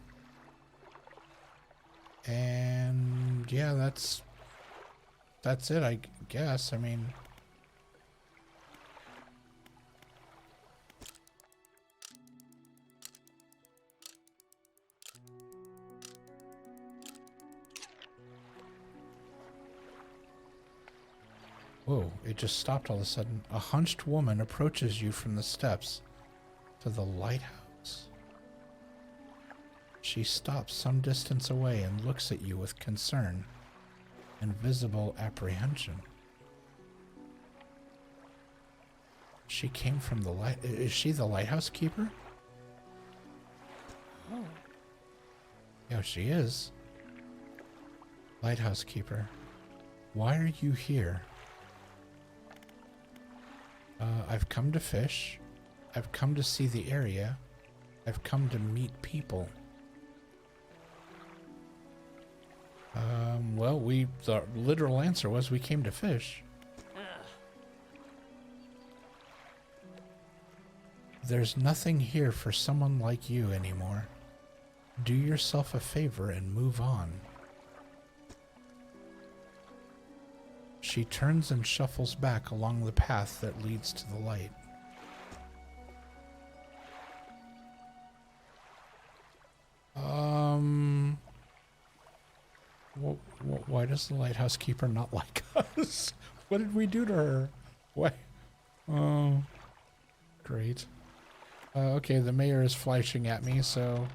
And yeah, that's it, I guess. I mean, whoa, it just stopped all of a sudden. A hunched woman approaches you from the steps to the lighthouse. She stops some distance away and looks at you with concern and visible apprehension. She came from the light. Is she the lighthouse keeper? Oh. Yeah, she is. Lighthouse keeper. Why are you here? I've come to fish. I've come to see the area. I've come to meet people. Well, the literal answer was we came to fish. There's nothing here for someone like you anymore. Do yourself a favor and move on. She turns and shuffles back along the path that leads to the light. Why does the lighthouse keeper not like us? What did we do to her? Why? Oh, great. Okay, the mayor is flashing at me, so...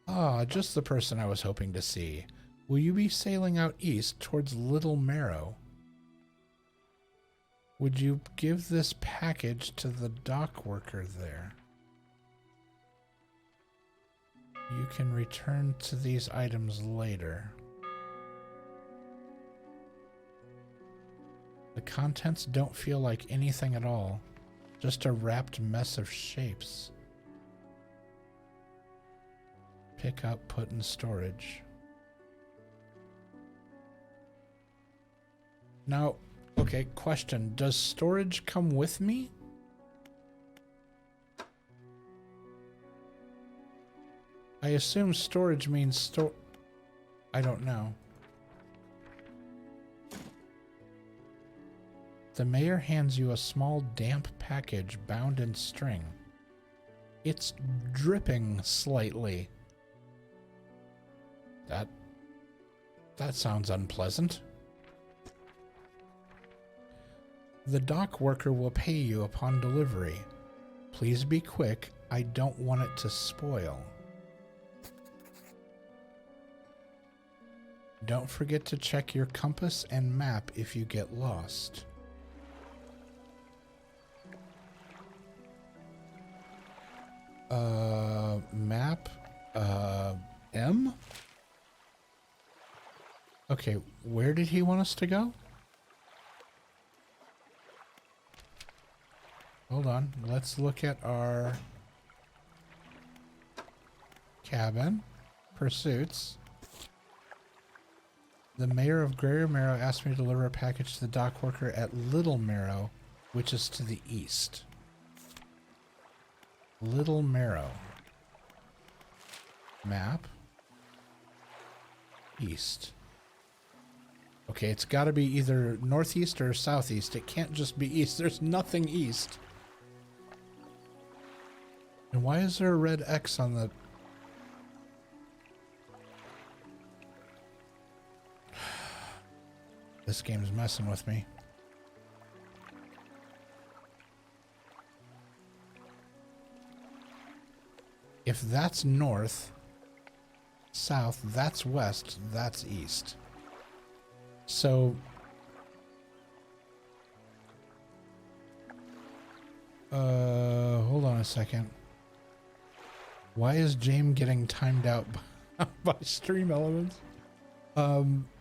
Ah, just the person I was hoping to see. Will you be sailing out east towards Little Marrow? Would you give this package to the dock worker there? You can return to these items later. The contents don't feel like anything at all. Just a wrapped mess of shapes. Pick up, put in storage. Now, okay, question. Does storage come with me? I assume storage means I don't know. The mayor hands you a small damp package bound in string. It's dripping slightly. That sounds unpleasant. The dock worker will pay you upon delivery. Please be quick. I don't want it to spoil. Don't forget to check your compass and map if you get lost. Map? M? Okay, where did he want us to go? Hold on. Let's look at our cabin. Pursuits. The mayor of Greater Marrow asked me to deliver a package to the dock worker at Little Marrow, which is to the east. Little Marrow. Map. East. Okay, it's got to be either northeast or southeast. It can't just be east. There's nothing east. And why is there a red X on the... This game's messing with me. If that's north, south, that's west, that's east. So, hold on a second. Why is James getting timed out by stream elements?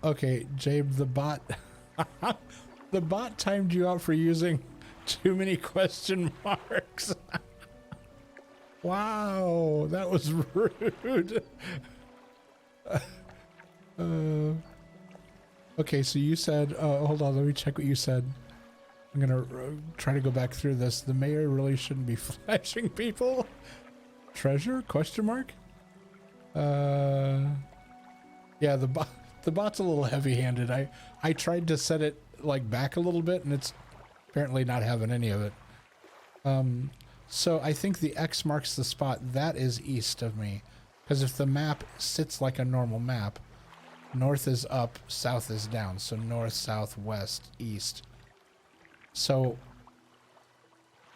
Okay, James, the bot, the bot timed you out for using too many question marks. Wow, that was rude. Okay, so you said, hold on, let me check what you said. I'm gonna try to go back through this. The mayor really shouldn't be flashing people. Treasure? Question mark? Yeah, the bot's a little heavy-handed. I tried to set it like back a little bit, and it's apparently not having any of it. So I think the X marks the spot. That is east of me, because if the map sits like a normal map, north is up, south is down. So north, south, west, east. So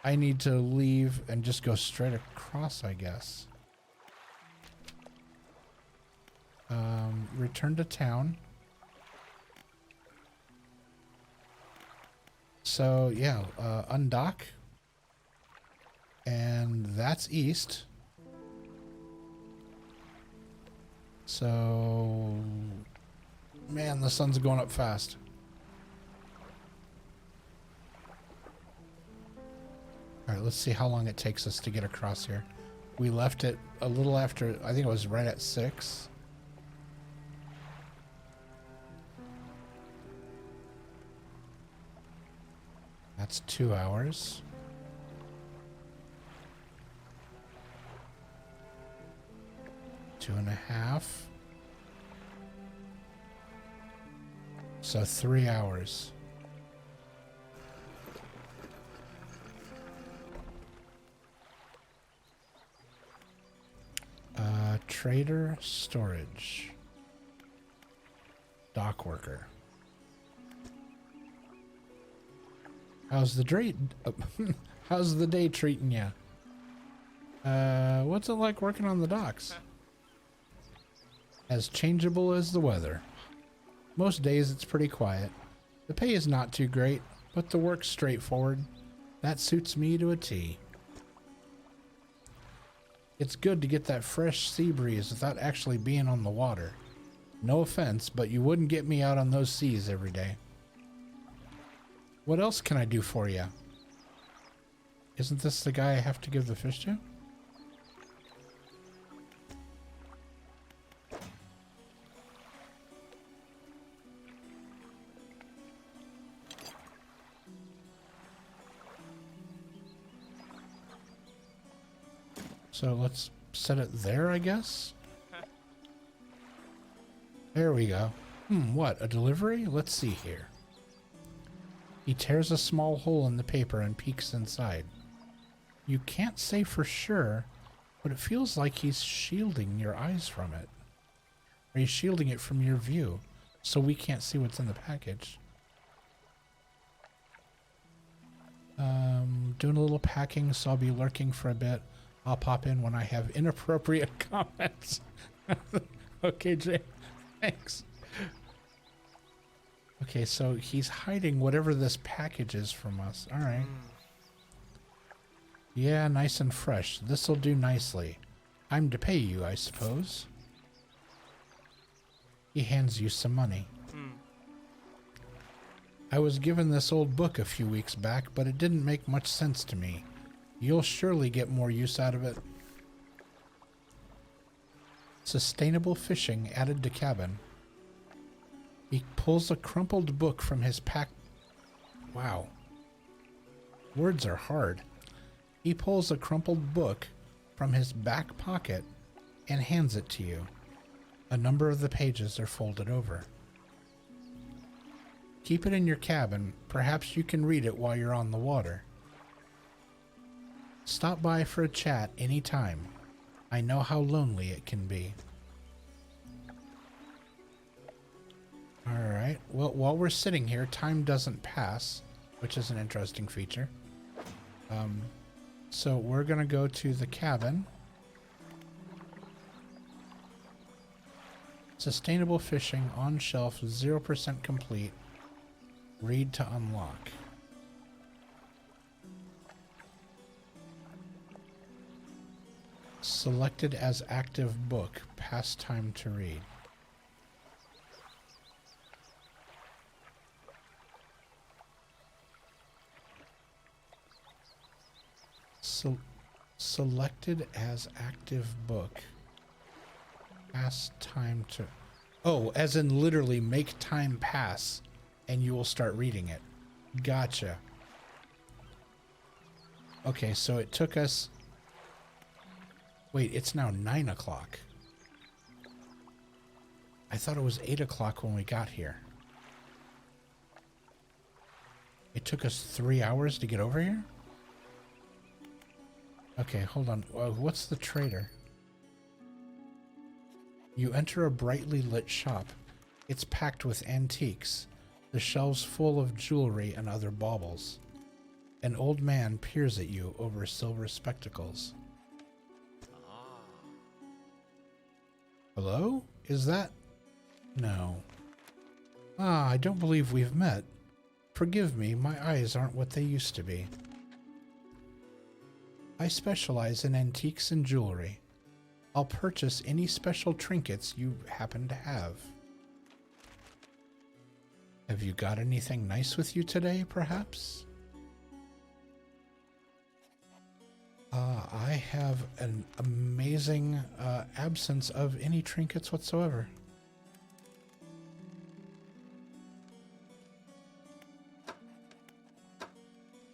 I need to leave and just go straight across, I guess. Return to town. So yeah, undock. And that's east. So, man, the sun's going up fast. All right, let's see how long it takes us to get across here. We left it a little after, I think it was right at 6. That's 2 hours. Two and a half. So 3 hours. Trader, storage. Dock worker. How's the how's the day treating you? What's it like working on the docks? As changeable as the weather. Most days it's pretty quiet. The pay is not too great, but the work's straightforward. That suits me to a T. It's good to get that fresh sea breeze without actually being on the water. No offense, but you wouldn't get me out on those seas every day. What else can I do for you? Isn't this the guy I have to give the fish to? So let's set it there, I guess. There we go. What? A delivery? Let's see here. He tears a small hole in the paper and peeks inside. You can't say for sure, but it feels like he's shielding your eyes from it. Or he's shielding it from your view, so we can't see what's in the package. Doing a little packing, so I'll be lurking for a bit. I'll pop in when I have inappropriate comments. Okay, Jay. Thanks. Okay, so he's hiding whatever this package is from us. All right. Yeah, nice and fresh. This'll do nicely. I'm to pay you, I suppose. He hands you some money. Hmm. I was given this old book a few weeks back, but it didn't make much sense to me. You'll surely get more use out of it. Sustainable fishing added to cabin. He pulls a crumpled book from his pack. Wow. Words are hard. He pulls a crumpled book from his back pocket and hands it to you. A number of the pages are folded over. Keep it in your cabin. Perhaps you can read it while you're on the water. Stop by for a chat any time. I know how lonely it can be. Alright, well, while we're sitting here, time doesn't pass, which is an interesting feature. So we're going to go to the cabin. Sustainable fishing on shelf, 0% complete. Read to unlock. Selected as active book. Past time to read. Selected as active book. Past time to... Oh, as in literally make time pass and you will start reading it. Gotcha. Okay, so it took us... Wait, it's now 9 o'clock. I thought it was 8 o'clock when we got here. It took us 3 hours to get over here? Okay, hold on. What's the trader? You enter a brightly lit shop. It's packed with antiques, the shelves full of jewelry and other baubles. An old man peers at you over silver spectacles. Hello? Is that... No. Ah, I don't believe we've met. Forgive me, my eyes aren't what they used to be. I specialize in antiques and jewelry. I'll purchase any special trinkets you happen to have. Have you got anything nice with you today, perhaps? I have an amazing absence of any trinkets whatsoever.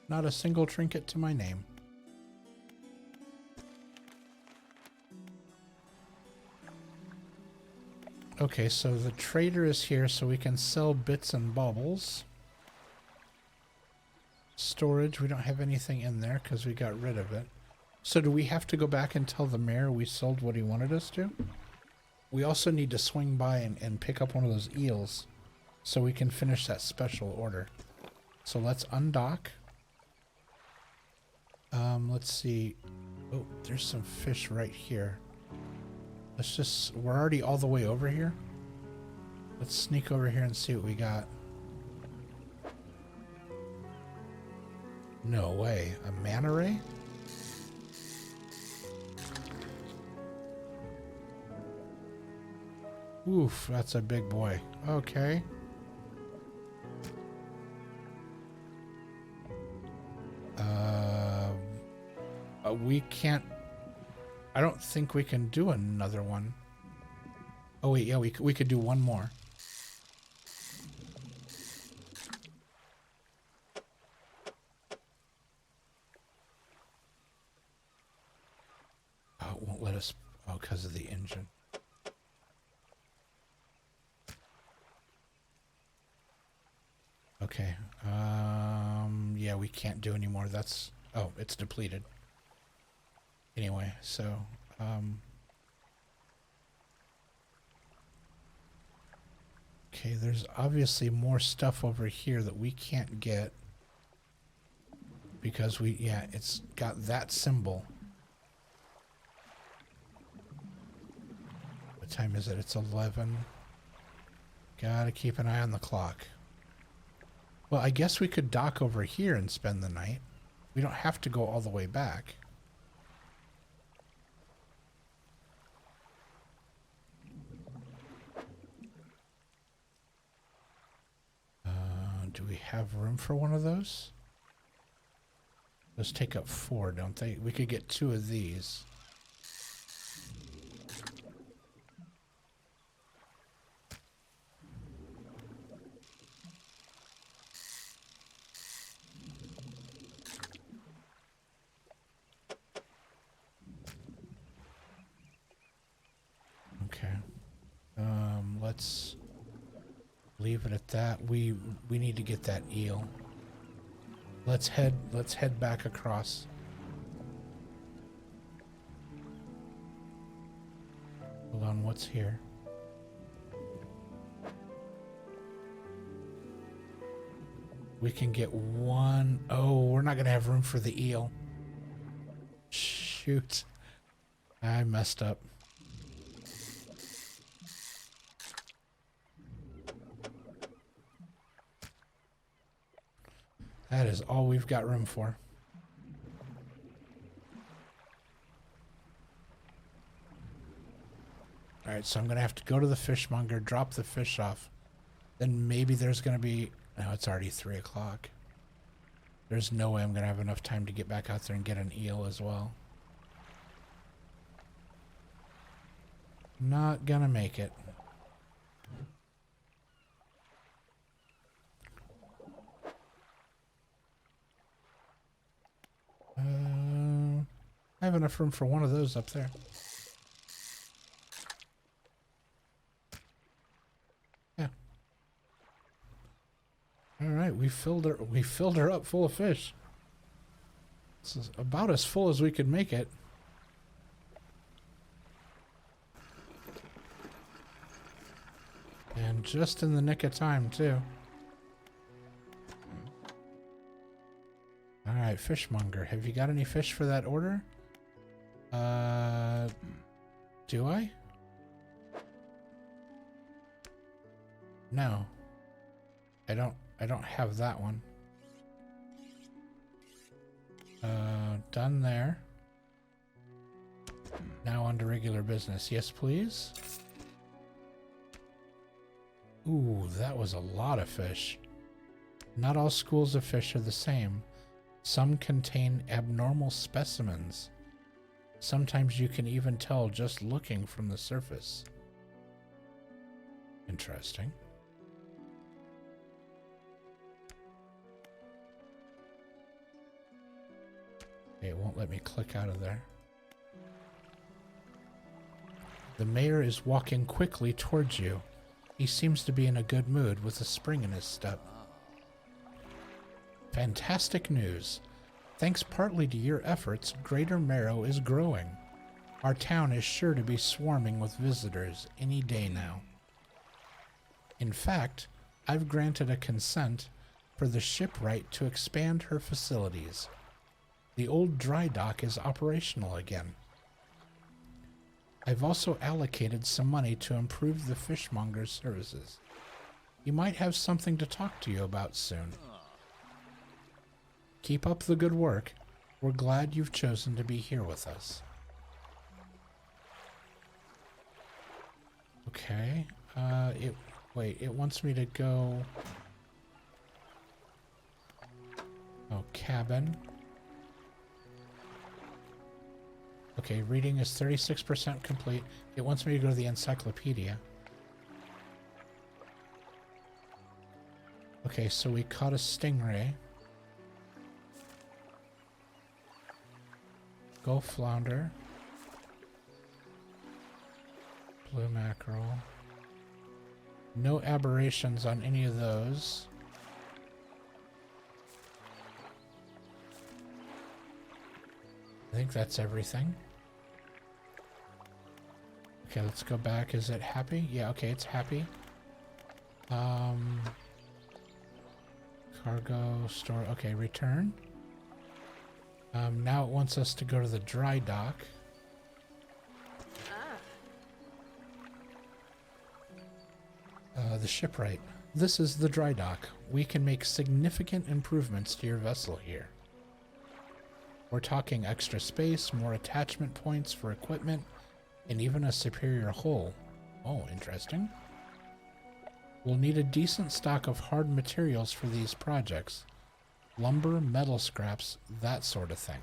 Not a single trinket to my name. Okay, so the trader is here so we can sell bits and baubles. Storage, we don't have anything in there because we got rid of it. So do we have to go back and tell the mayor we sold what he wanted us to? We also need to swing by and pick up one of those eels so we can finish that special order. So let's undock. Let's see. Oh, there's some fish right here. Let's just, we're already all the way over here. Let's sneak over here and see what we got. No way. A manta ray? Oof, that's a big boy. Okay. We can't... I don't think we can do another one. Oh wait, yeah, we could do one more. Oh, it won't let us... Oh, because of the engine. Okay. Yeah, we can't do any more. That's... Oh, it's depleted. Anyway, so... Okay, there's obviously more stuff over here that we can't get. Because we... Yeah, it's got that symbol. What time is it? It's 11. Gotta keep an eye on the clock. Well, I guess we could dock over here and spend the night. We don't have to go all the way back. Do we have room for one of those? Those take up 4, don't they? We could get 2 of these. Okay. Let's leave it at that. We need to get that eel. Let's head back across. Hold on, what's here? We can get 1. Oh, we're not gonna have room for the eel. Shoot. I messed up. That is all we've got room for. Alright, so I'm going to have to go to the fishmonger, drop the fish off. Then maybe there's going to be... No, it's already 3 o'clock. There's no way I'm going to have enough time to get back out there and get an eel as well. Not going to make it. I have enough room for one of those up there. Yeah. All right, we filled her up full of fish. This is about as full as we could make it. And just in the nick of time, too. All right, fishmonger, have you got any fish for that order? Do I? No. I don't have that one. Done there. Now on to regular business. Yes, please. Ooh, that was a lot of fish. Not all schools of fish are the same. Some contain abnormal specimens. Sometimes you can even tell just looking from the surface. Interesting. Okay, it won't let me click out of there. The mayor is walking quickly towards you. He seems to be in a good mood with a spring in his step. Fantastic news. Thanks partly to your efforts, Greater Marrow is growing. Our town is sure to be swarming with visitors any day now. In fact, I've granted a consent for the shipwright to expand her facilities. The old dry dock is operational again. I've also allocated some money to improve the fishmonger's services. He might have something to talk to you about soon. Keep up the good work. We're glad you've chosen to be here with us. Okay. It wants me to go... Oh, cabin. Okay, reading is 36% complete. It wants me to go to the encyclopedia. Okay, so we caught a stingray. Gulf flounder. Blue mackerel. No aberrations on any of those. I think that's everything. Okay, let's go back. Is it happy? Yeah, okay, it's happy. Cargo, store. Okay, return. Now it wants us to go to the dry dock. The shipwright. This is the dry dock. We can make significant improvements to your vessel here. We're talking extra space, more attachment points for equipment, and even a superior hull. Oh, interesting. We'll need a decent stock of hard materials for these projects. Lumber, metal scraps, that sort of thing.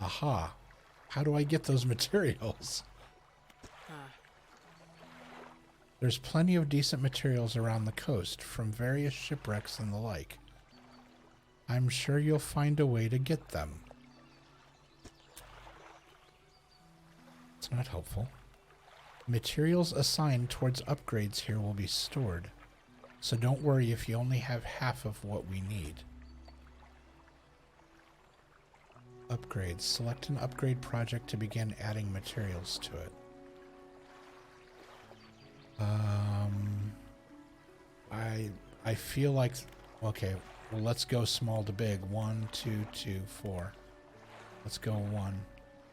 Aha. How do I get those materials? There's plenty of decent materials around the coast, from various shipwrecks and the like. I'm sure you'll find a way to get them. It's not helpful. Materials assigned towards upgrades here will be stored, so don't worry if you only have half of what we need. Upgrades. Select an upgrade project to begin adding materials to it. I feel like, okay, well, let's go small to big. 1, 2, 2, 4. Let's go 1.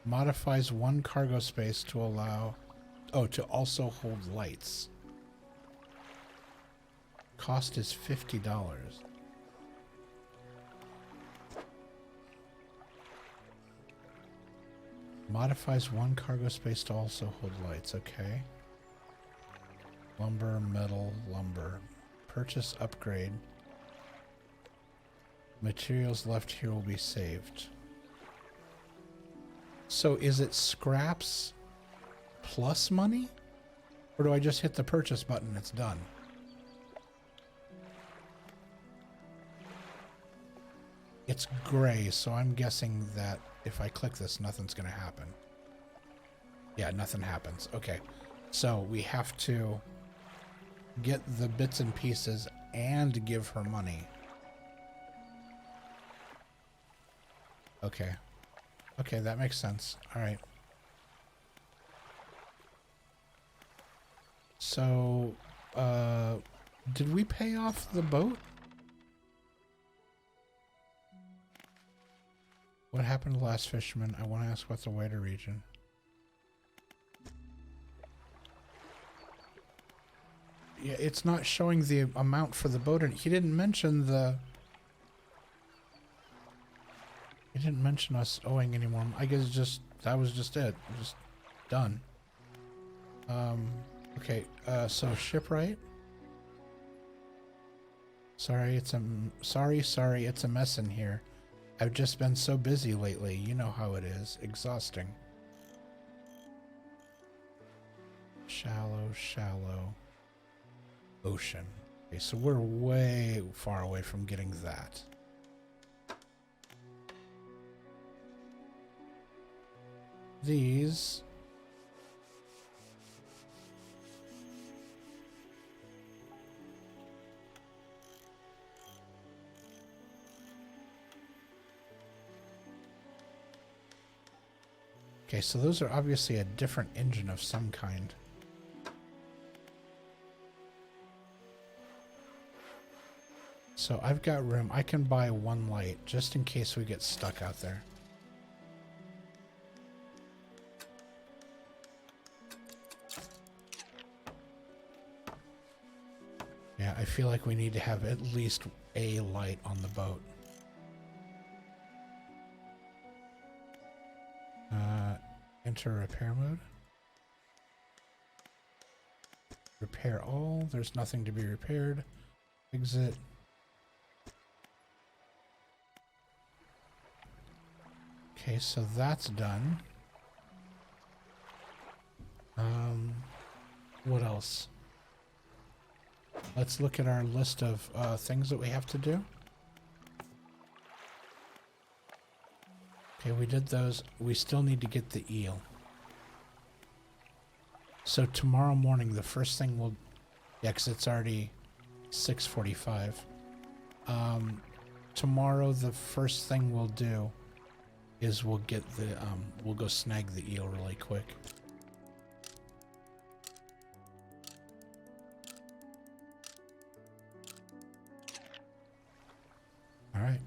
Modifies 1 cargo space to allow, to also hold lights. Cost is $50. Modifies 1 cargo space to also hold lights. Okay. Lumber, metal, lumber. Purchase upgrade. Materials left here will be saved. So is it scraps plus money? Or do I just hit the purchase button and it's done? It's gray, so I'm guessing that if I click this, nothing's going to happen. Yeah, nothing happens. Okay. So we have to get the bits and pieces and give her money. Okay. Okay, that makes sense. All right. So, did we pay off the boat? What happened to the last fisherman? I want to ask about the wider region. Yeah, it's not showing the amount for the boat, and he didn't mention the... He didn't mention us owing anymore. I guess just that was just it. Just done. Okay, so shipwright. Sorry, it's a mess in here. I've just been so busy lately. You know how it is. Exhausting. Shallow, shallow. Ocean. Okay, so we're way far away from getting that. These... Okay, so those are obviously a different engine of some kind. So I've got room. I can buy 1 light just in case we get stuck out there. Yeah, I feel like we need to have at least a light on the boat. Enter repair mode. Repair all. There's nothing to be repaired. Exit. Okay, so that's done. What else? Let's look at our list of things that we have to do. Okay, we did those. We still need to get the eel. So tomorrow morning, the first thing we'll... Yeah, because it's already 6:45. Tomorrow, the first thing we'll do is we'll get the... we'll go snag the eel really quick. All right.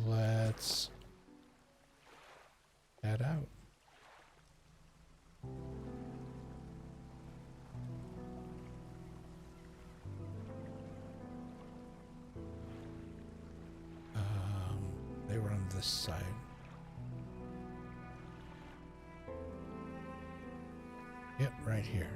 Let's head out. They were on this side. Yep, right here.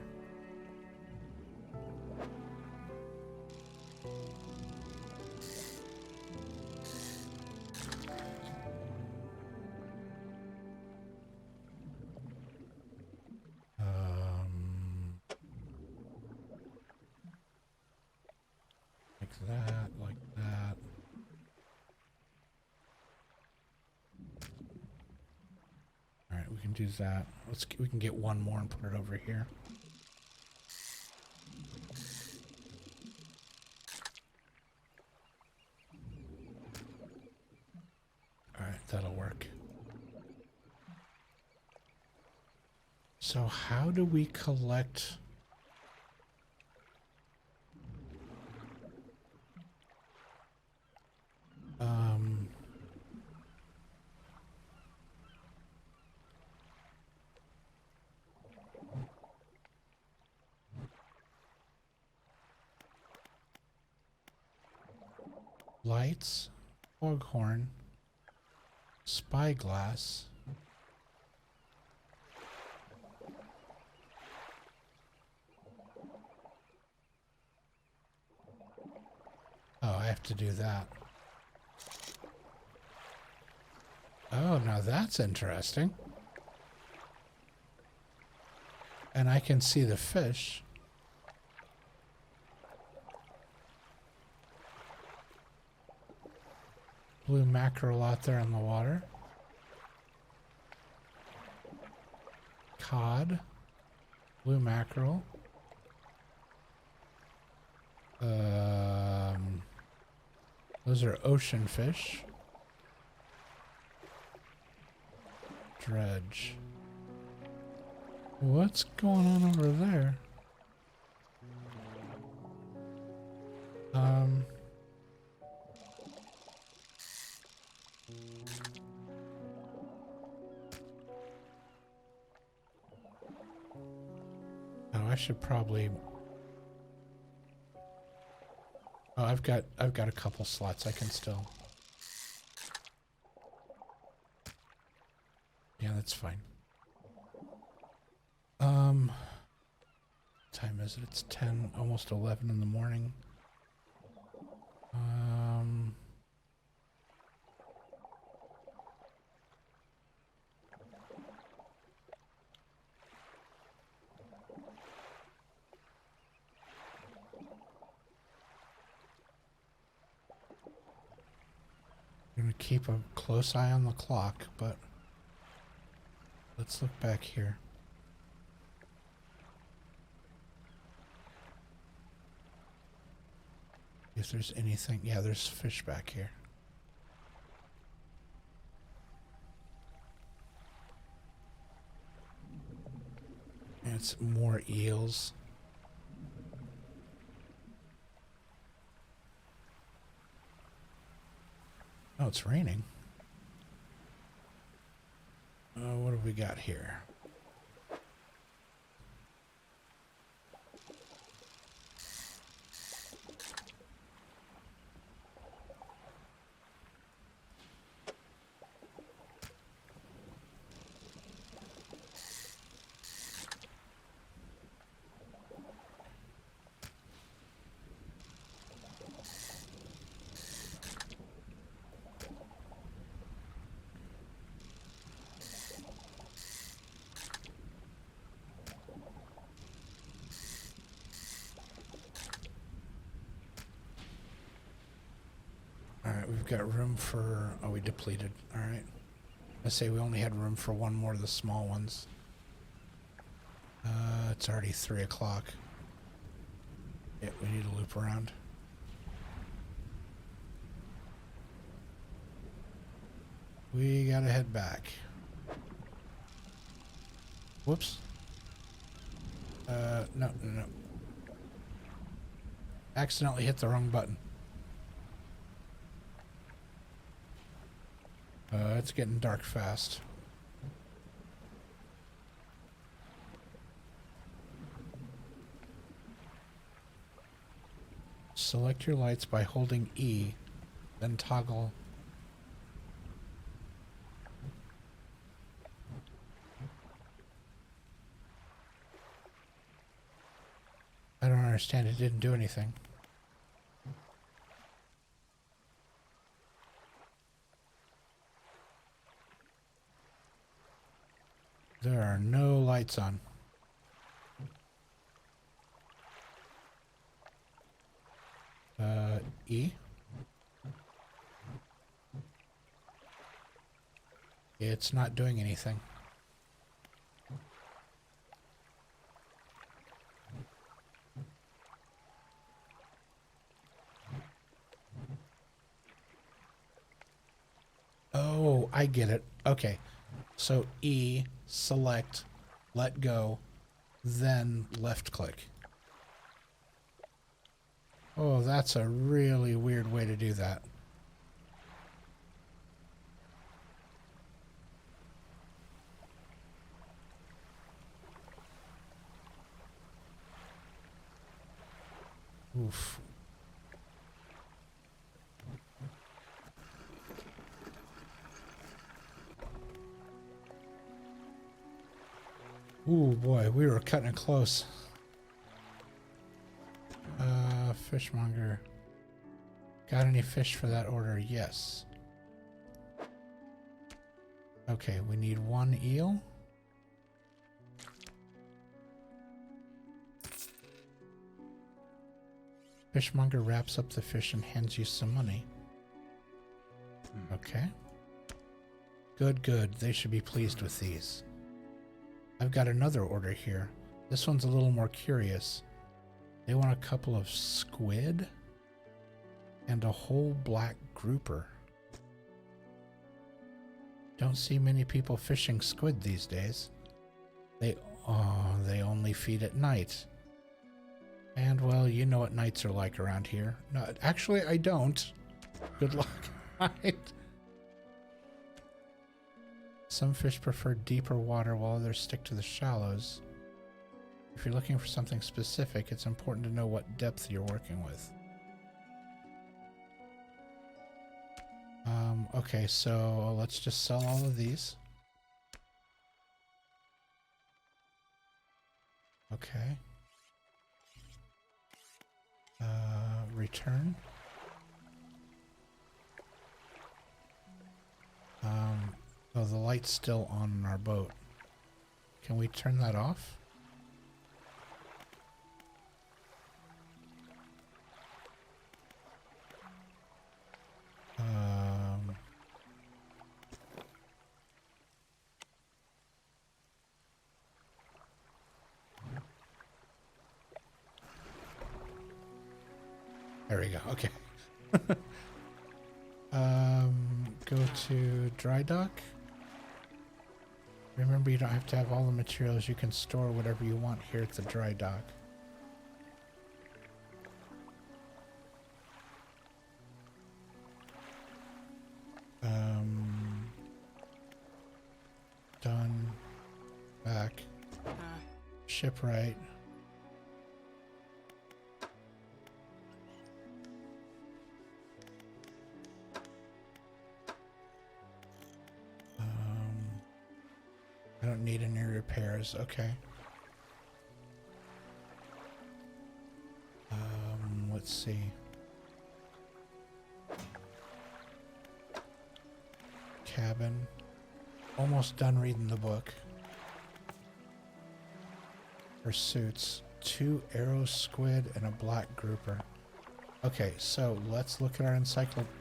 Like that, like that. All right, we can do that. We can get one more and put it over here. All right, that'll work. So how do we collect... lights, foghorn, spyglass. Oh, I have to do that. Oh, now that's interesting. And I can see the fish. Blue mackerel out there in the water. Cod. Blue mackerel. Those are ocean fish. Dredge. What's going on over there? Oh, I should probably... Oh, I've got a couple slots I can still... Yeah, that's fine. Time is it? It's 10, almost 11 in the morning. I'm gonna keep a close eye on the clock, but let's look back here. If there's anything, yeah, there's fish back here. And it's more eels. Oh, it's raining. What have we got here? Alright, we've got room for... Oh, we depleted. Alright. I say we only had room for one more of the small ones. It's already 3 o'clock. Yeah, we need to loop around. We gotta head back. Whoops. No. Accidentally hit the wrong button. It's getting dark fast. Select your lights by holding E, then toggle. I don't understand. It didn't do anything. There are no lights on. E. It's not doing anything. Oh, I get it. Okay. So E, select, let go, then left click. Oh, that's a really weird way to do that. Oof. Ooh, boy, we were cutting it close. Fishmonger. Got any fish for that order? Yes. Okay, we need 1 eel. Fishmonger wraps up the fish and hands you some money. Okay. Good, good. They should be pleased with these. I've got another order here. This one's a little more curious. They want a couple of squid and a whole black grouper. Don't see many people fishing squid these days. They only feed at night. And well, you know what nights are like around here. No, actually, I don't. Good luck. Some fish prefer deeper water while others stick to the shallows. If you're looking for something specific, it's important to know what depth you're working with. Okay, so let's just sell all of these. Okay. Return. Oh, the light's still on in our boat. Can we turn that off? There we go. Okay. Go to dry dock. Remember, you don't have to have all the materials. You can store whatever you want here at the dry dock. Done. Back. Shipwright. I don't need any repairs. Okay. Let's see. Cabin. Almost done reading the book. Pursuits. 2 arrow squid and a black grouper. Okay, so let's look at our encyclopedia.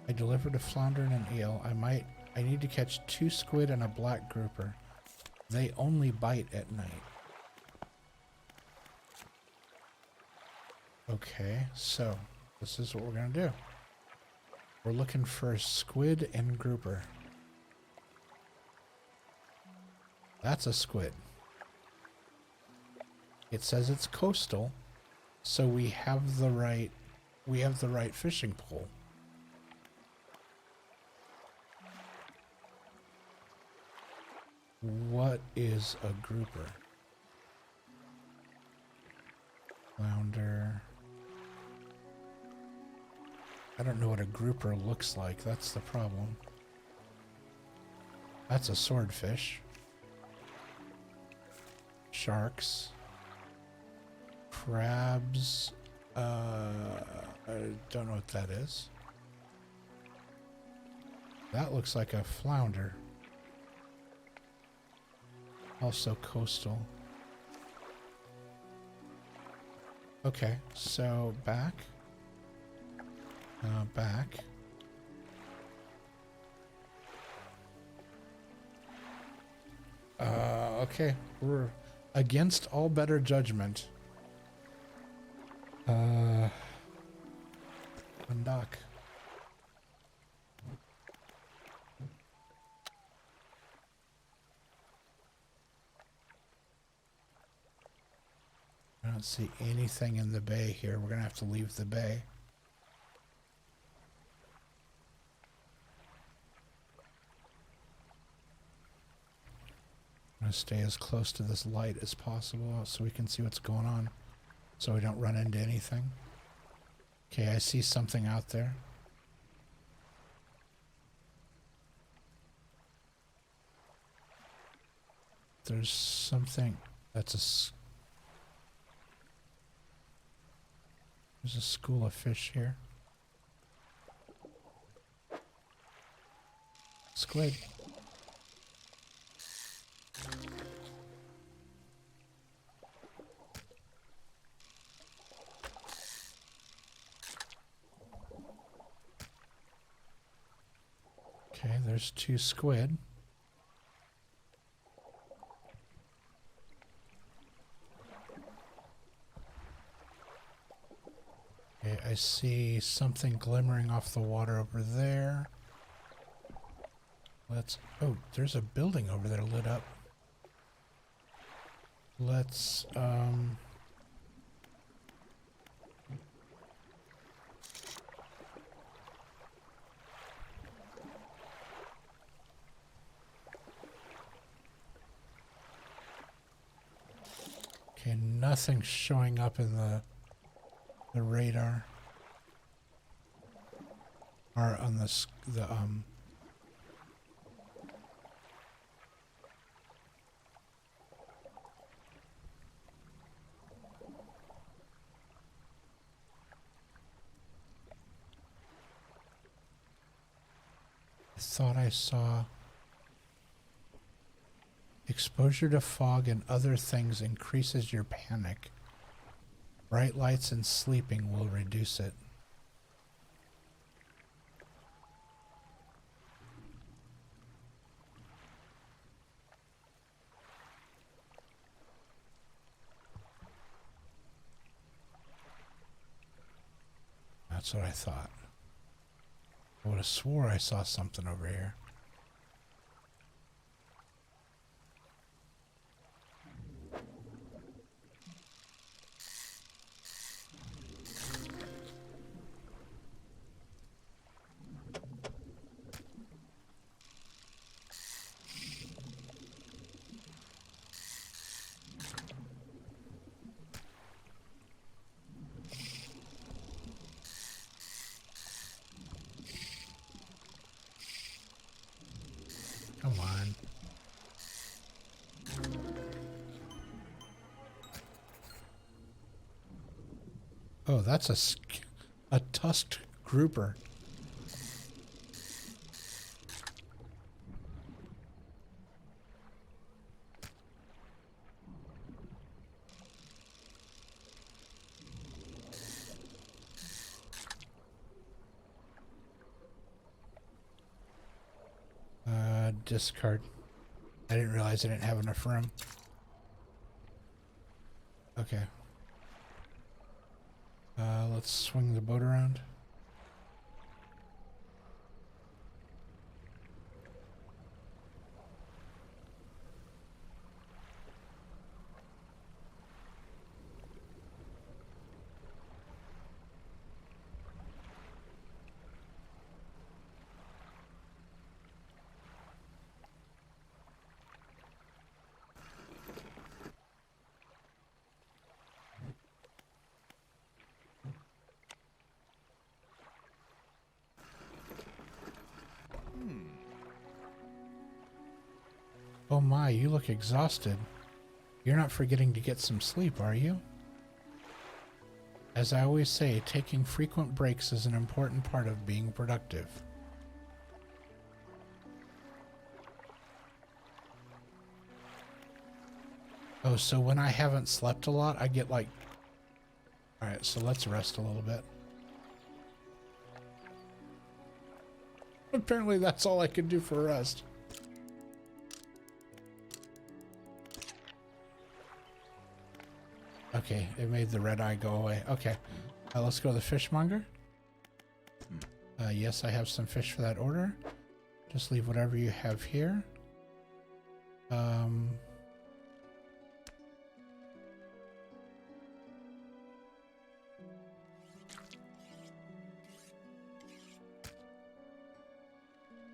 I delivered a flounder and an eel. I need to catch 2 squid and a black grouper. They only bite at night. Okay, so this is what we're gonna do. We're looking for squid and grouper. That's a squid. It says it's coastal, so we have the right fishing pole. What is a grouper? Flounder. I don't know what a grouper looks like. That's the problem. That's a swordfish. Sharks. Crabs. I don't know what that is. That looks like a flounder. Also coastal. Okay, so back. Back. Okay, we're against all better judgment. Undock. I don't see anything in the bay here. We're gonna have to leave the bay. I'm gonna stay as close to this light as possible so we can see what's going on, so we don't run into anything. Okay, I see something out there. There's something that's there's a school of fish here. Squid. Okay, there's 2 squid. Okay, I see something glimmering off the water over there. Oh, there's a building over there lit up. Let's, okay, nothing's showing up in the radar. Or on the I thought I saw exposure to fog and other things increases your panic. Bright lights and sleeping will reduce it. That's what I thought. I would have swore I saw something over here. Come on. Oh, that's a tusked grouper. Discard. I didn't realize I didn't have enough room. Okay. Let's swing the boat around. Oh my, you look exhausted. You're not forgetting to get some sleep, are you? As I always say, taking frequent breaks is an important part of being productive. Oh, so when I haven't slept a lot, I get like... Alright, so let's rest a little bit. Apparently that's all I can do for rest. Okay, it made the red eye go away. Okay, let's go to the fishmonger. Yes, I have some fish for that order. Just leave whatever you have here.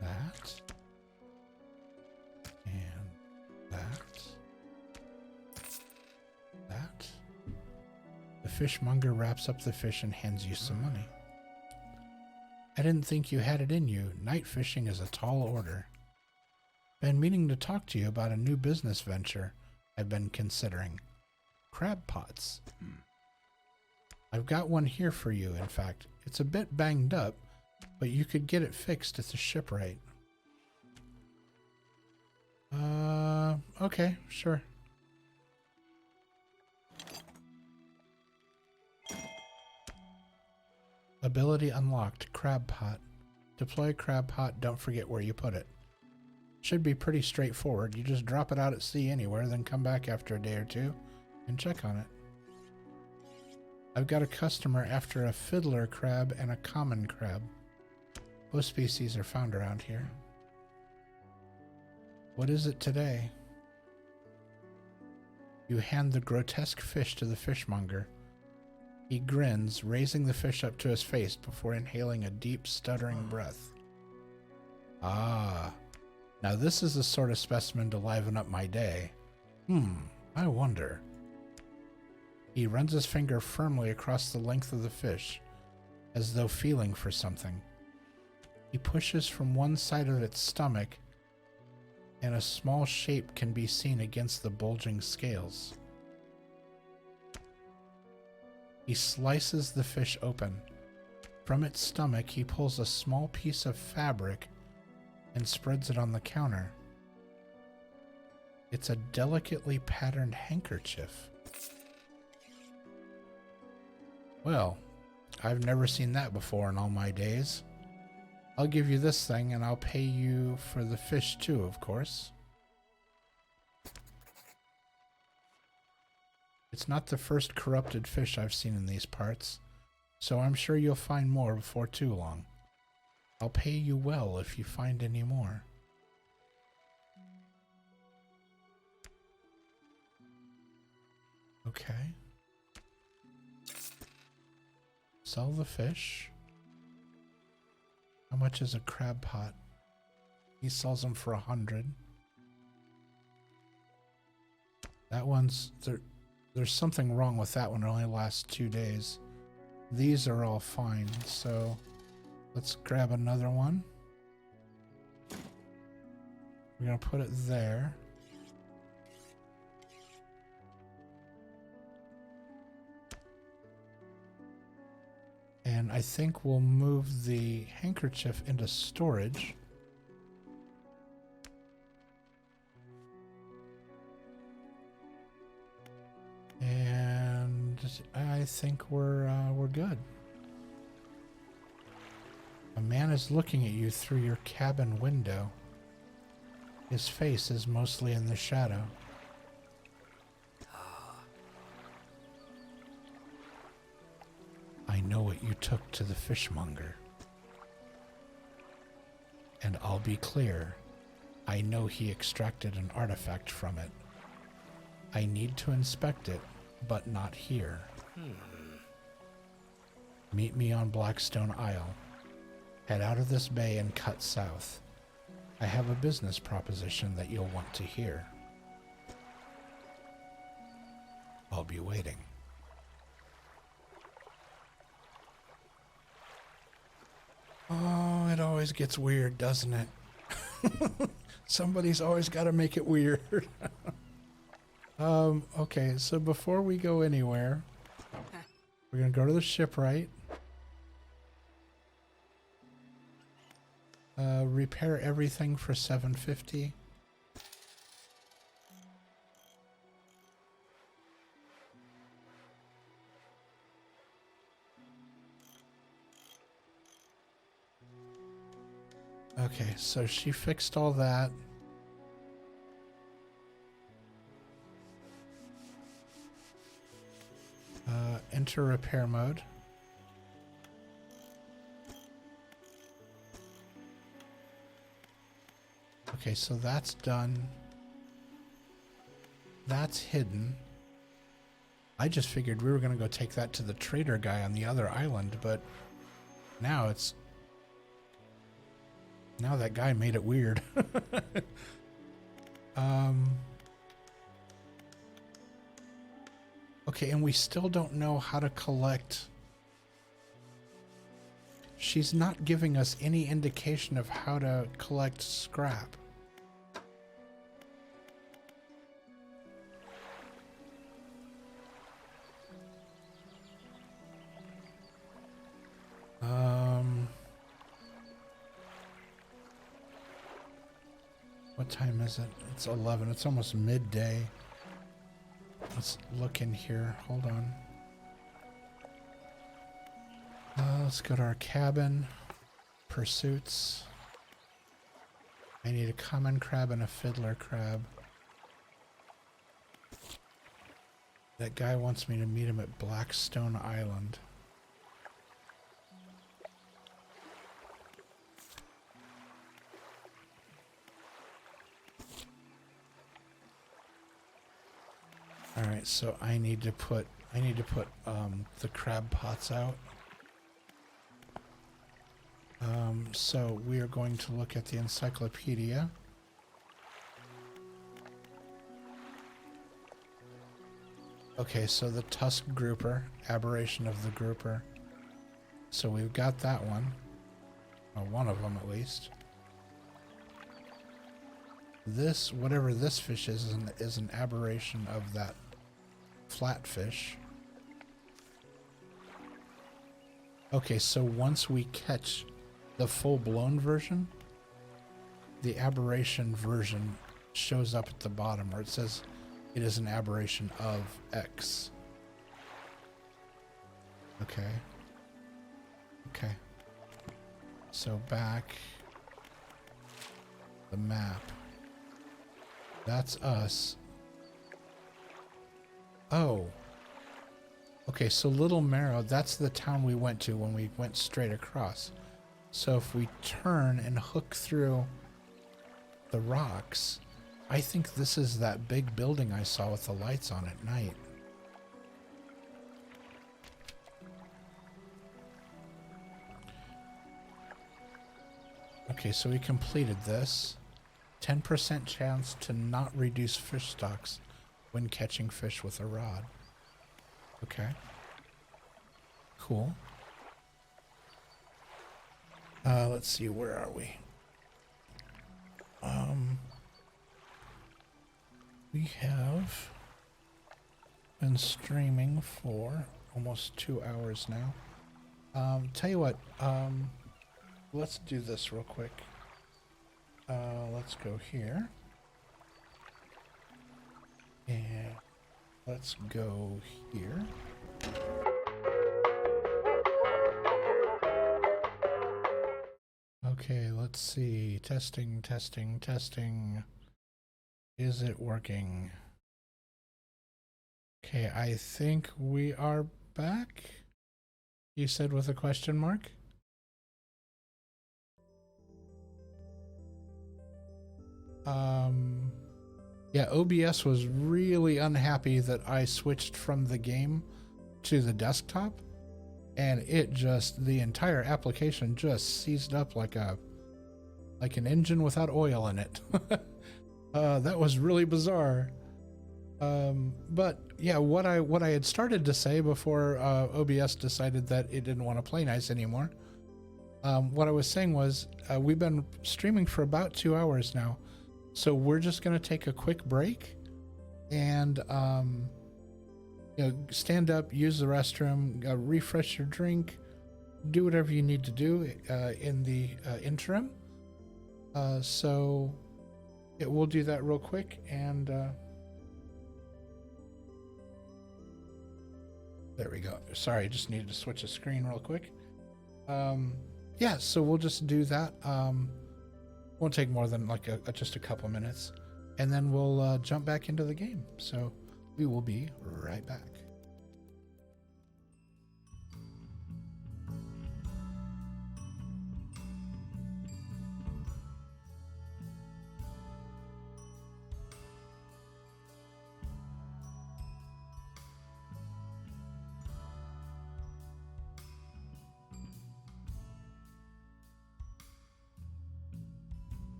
That. And that. That. The fishmonger wraps up the fish and hands you some money. I didn't think you had it in you. Night fishing is a tall order. Been meaning to talk to you about a new business venture I've been considering. Crab pots. I've got one here for you, in fact. It's a bit banged up, but you could get it fixed at the shipwright. Okay, sure. Ability unlocked, crab pot. Deploy crab pot, don't forget where you put it. Should be pretty straightforward. You just drop it out at sea anywhere, then come back after a day or two and check on it. I've got a customer after a fiddler crab and a common crab. Both species are found around here. What is it today? You hand the grotesque fish to the fishmonger. He grins, raising the fish up to his face before inhaling a deep, stuttering breath. Ah, now this is the sort of specimen to liven up my day. I wonder. He runs his finger firmly across the length of the fish, as though feeling for something. He pushes from one side of its stomach, and a small shape can be seen against the bulging scales. He slices the fish open. From its stomach, he pulls a small piece of fabric and spreads it on the counter. It's a delicately patterned handkerchief. Well, I've never seen that before in all my days. I'll give you this thing and I'll pay you for the fish too, of course. It's not the first corrupted fish I've seen in these parts, so I'm sure you'll find more before too long. I'll pay you well if you find any more. Okay. Sell the fish. How much is a crab pot? He sells them for 100. That one's... There's something wrong with that one. It only lasts 2 days. These are all fine, so let's grab another one. We're going to put it there. And I think we'll move the handkerchief into storage. And I think we're good. A man is looking at you through your cabin window. His face is mostly in the shadow. I know what you took to the fishmonger. And I'll be clear, I know he extracted an artifact from it. I need to inspect it, but not here. Meet me on Blackstone Isle. Head out of this bay and cut south. I have a business proposition that you'll want to hear. I'll be waiting. Oh, it always gets weird, doesn't it? Somebody's always got to make it weird. Okay, so before we go anywhere, we're going to go to the shipwright. Repair everything for $750. Okay, so she fixed all that. Enter repair mode. Okay, so that's done. That's hidden. I just figured we were going to go take that to the trader guy on the other island, but now it's... Now that guy made it weird. Okay, and we still don't know how to collect... She's not giving us any indication of how to collect scrap. What time is it? It's 11. It's almost midday. Let's look in here. Hold on. Let's go to our cabin. Pursuits. I need a common crab and a fiddler crab. That guy wants me to meet him at Blackstone Island. All right, so I need to put the crab pots out. So we are going to look at the encyclopedia. Okay, so the tusk grouper, aberration of the grouper. So we've got that one. Well, one of them at least. This, whatever this fish is an aberration of that flatfish. Okay, so once we catch the full-blown version, the aberration version shows up at the bottom, or it says it is an aberration of X. Okay. Okay. So back the map. That's us. Oh. Okay, so Little Marrow, that's the town we went to when we went straight across. So if we turn and hook through the rocks, I think this is that big building I saw with the lights on at night. Okay, so we completed this. 10% chance to not reduce fish stocks when catching fish with a rod. Okay. Cool. Let's see, where are we? We have been streaming for almost 2 hours now. Tell you what, let's do this real quick. Let's go here. And let's go here. Okay, let's see. Testing, testing, testing. Is it working? Okay, I think we are back. You said with a question mark? Yeah, OBS was really unhappy that I switched from the game to the desktop, and it just, the entire application just seized up like an engine without oil in it. That was really bizarre. But yeah, what I had started to say before OBS decided that it didn't want to play nice anymore. What I was saying was we've been streaming for about 2 hours now. So we're just going to take a quick break and, you know, stand up, use the restroom, refresh your drink, do whatever you need to do in the interim. So we'll do that real quick. And there we go. Sorry, I just needed to switch the screen real quick. Yeah, so we'll just do that. Won't take more than like just a couple minutes, and then we'll jump back into the game. So we will be right back.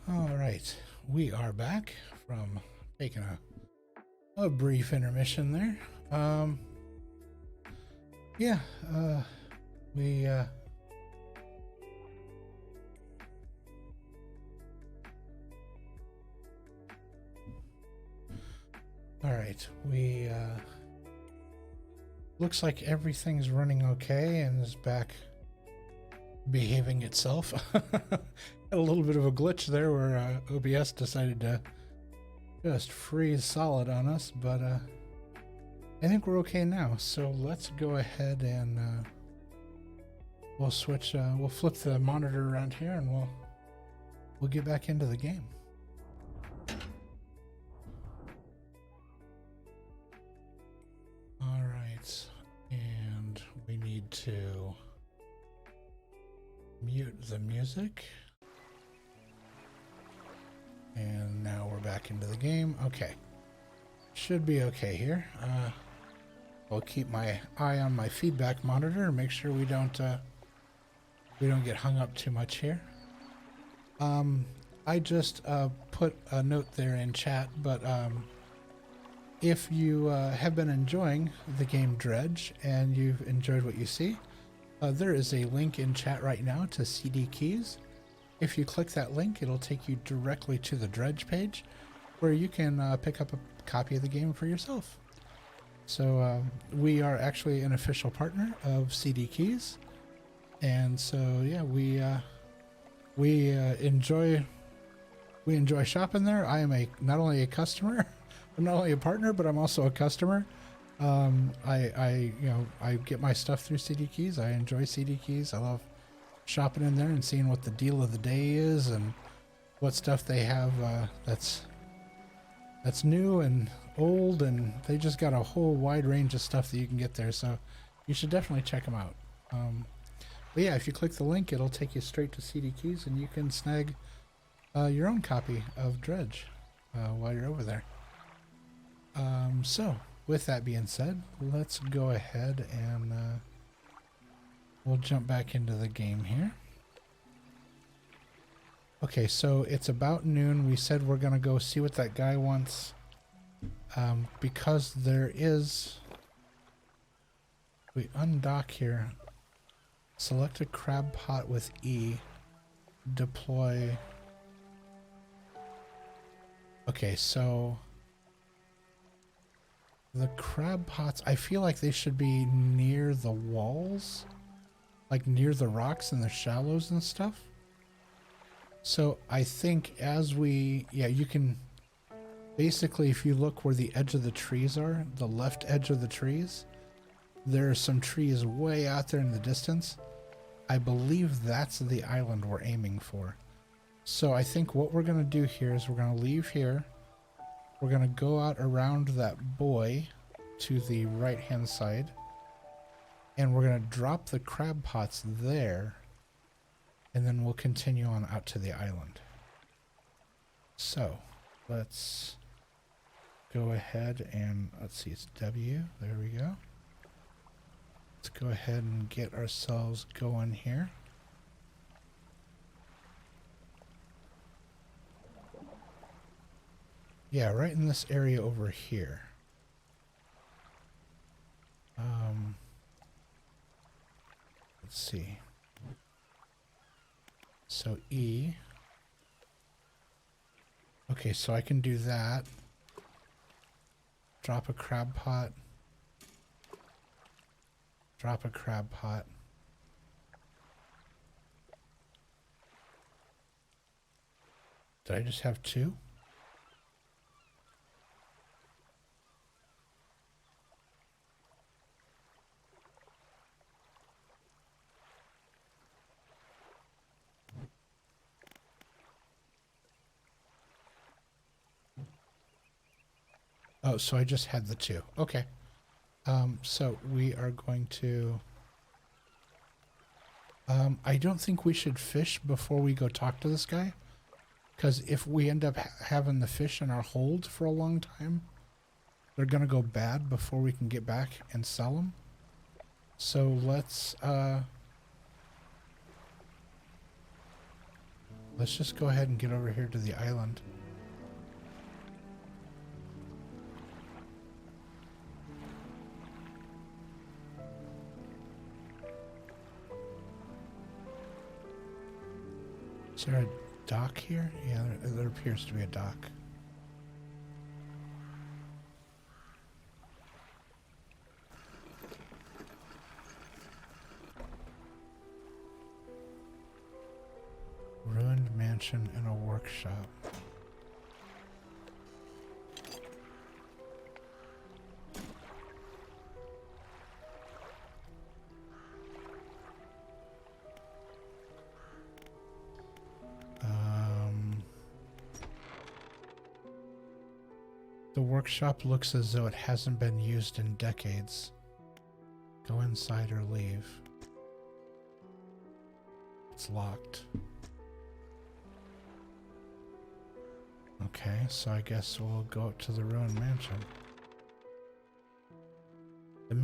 All right, we are back from taking a brief intermission there. Yeah, we all right, we looks like everything's running okay and is back behaving itself. Had a little bit of a glitch there where OBS decided to just freeze solid on us, but I think we're okay now. So let's go ahead and we'll switch. We'll flip the monitor around here, and we'll get back into the game. All right, and we need to mute the music. And now we're back into the game. Okay. Should be okay here. I'll keep my eye on my feedback monitor and make sure we don't get hung up too much here. I just put a note there in chat, but if you have been enjoying the game Dredge and you've enjoyed what you see, there is a link in chat right now to CD keys. If you click that link, it'll take you directly to the Dredge page where you can pick up a copy of the game for yourself. So we are actually an official partner of CD Keys. And so, yeah, we enjoy shopping there. I am not only a customer, I'm not only a partner, but I'm also a customer. I get my stuff through CD Keys. I enjoy CD Keys. I love shopping in there and seeing what the deal of the day is and what stuff they have that's new and old, and they just got a whole wide range of stuff that you can get there, so you should definitely check them out. But yeah, if you click the link, it'll take you straight to CD Keys, and you can snag your own copy of Dredge while you're over there. So with that being said, let's go ahead and we'll jump back into the game here. Okay, so it's about noon. We said we're going to go see what that guy wants. Because there is... We undock here. Select a crab pot with E. Deploy. Okay, so... The crab pots, I feel like they should be near the walls. Like near the rocks and the shallows and stuff. So I think as we, yeah, you can basically, if you look where the edge of the trees are, the left edge of the trees, there are some trees way out there in the distance. I believe that's the island we're aiming for. So I think what we're going to do here is we're going to leave here. We're going to go out around that buoy to the right hand side. And we're going to drop the crab pots there, and then we'll continue on out to the island. So, let's go ahead and, let's see, it's W, there we go. Let's go ahead and get ourselves going here. Yeah, right in this area over here. Let's see. So E. Okay, so I can do that. Drop a crab pot. Drop a crab pot. Did I just have two? Oh, so I just had the two. Okay. So we are going to... I don't think we should fish before we go talk to this guy. Because if we end up having the fish in our hold for a long time, they're going to go bad before we can get back and sell them. So let's just go ahead and get over here to the island. Is there a dock here? Yeah, there appears to be a dock. Ruined mansion and a workshop. The workshop looks as though it hasn't been used in decades. Go inside or leave. It's locked. Okay, so I guess we'll go up to the ruined mansion. The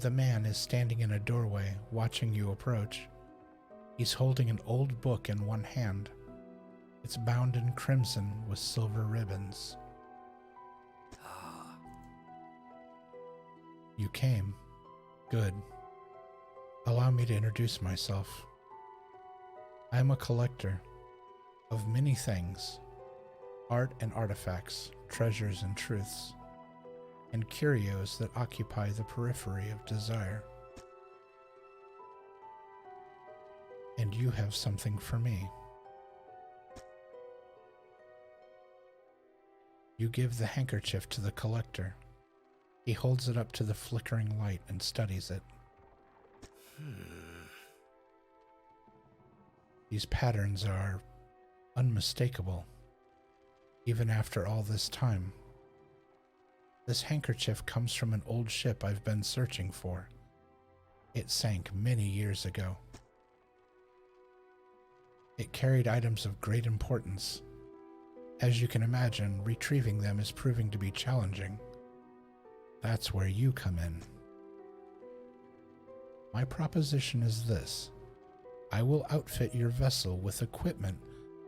man is standing in a doorway, watching you approach. He's holding an old book in one hand. It's bound in crimson with silver ribbons. You came. Good. Allow me to introduce myself. I am a collector of many things. Art and artifacts, treasures and truths, and curios that occupy the periphery of desire. And you have something for me. You give the handkerchief to the collector. He holds it up to the flickering light and studies it. These patterns are unmistakable, even after all this time. This handkerchief comes from an old ship I've been searching for. It sank many years ago. It carried items of great importance. As you can imagine, retrieving them is proving to be challenging. That's where you come in. My proposition is this. I will outfit your vessel with equipment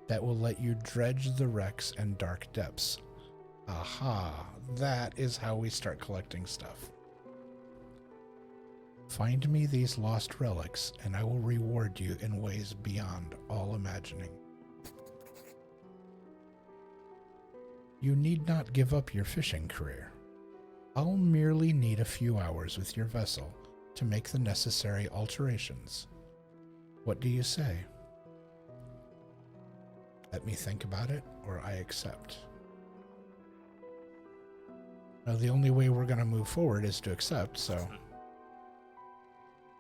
that will let you dredge the wrecks and dark depths. Aha, that is how we start collecting stuff. Find me these lost relics, and I will reward you in ways beyond all imagining. You need not give up your fishing career. I'll merely need a few hours with your vessel to make the necessary alterations. What do you say? Let me think about it, or I accept. Now, the only way we're going to move forward is to accept, so...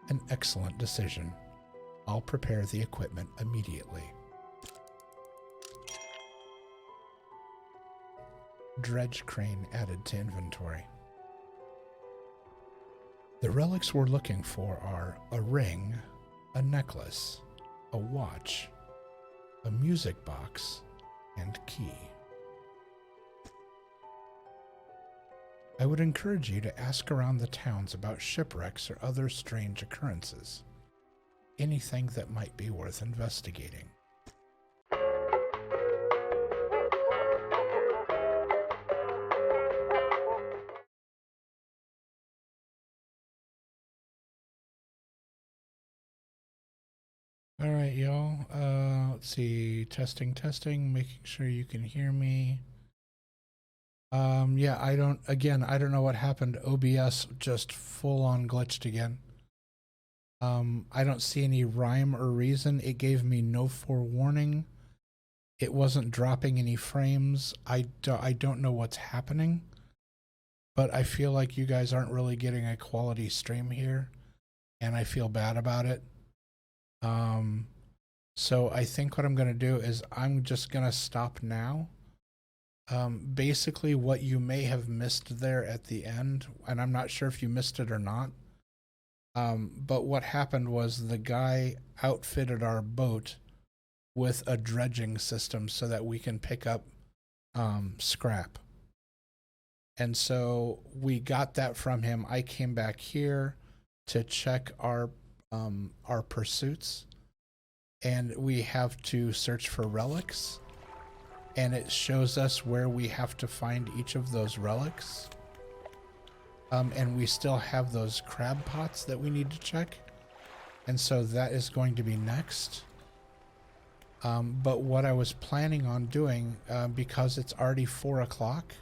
An excellent decision. I'll prepare the equipment immediately. Dredge crane added to inventory. The relics we're looking for are a ring, a necklace, a watch, a music box, and key. I would encourage you to ask around the towns about shipwrecks or other strange occurrences. Anything that might be worth investigating. All right, y'all. Let's see. Testing, making sure you can hear me. Yeah, I don't know what happened. OBS just full on glitched again. I don't see any rhyme or reason. It gave me no forewarning. It wasn't dropping any frames. I don't know what's happening, but I feel like you guys aren't really getting a quality stream here, and I feel bad about it. So I think what I'm going to do is I'm just going to stop now. Basically what you may have missed there at the end, and I'm not sure if you missed it or not, but what happened was the guy outfitted our boat with a dredging system so that we can pick up scrap. And so we got that from him. I came back here to check our pursuits, and we have to search for relics, and it shows us where we have to find each of those relics. And we still have those crab pots that we need to check, and so that is going to be next. But what I was planning on doing, because it's already 4 o'clock,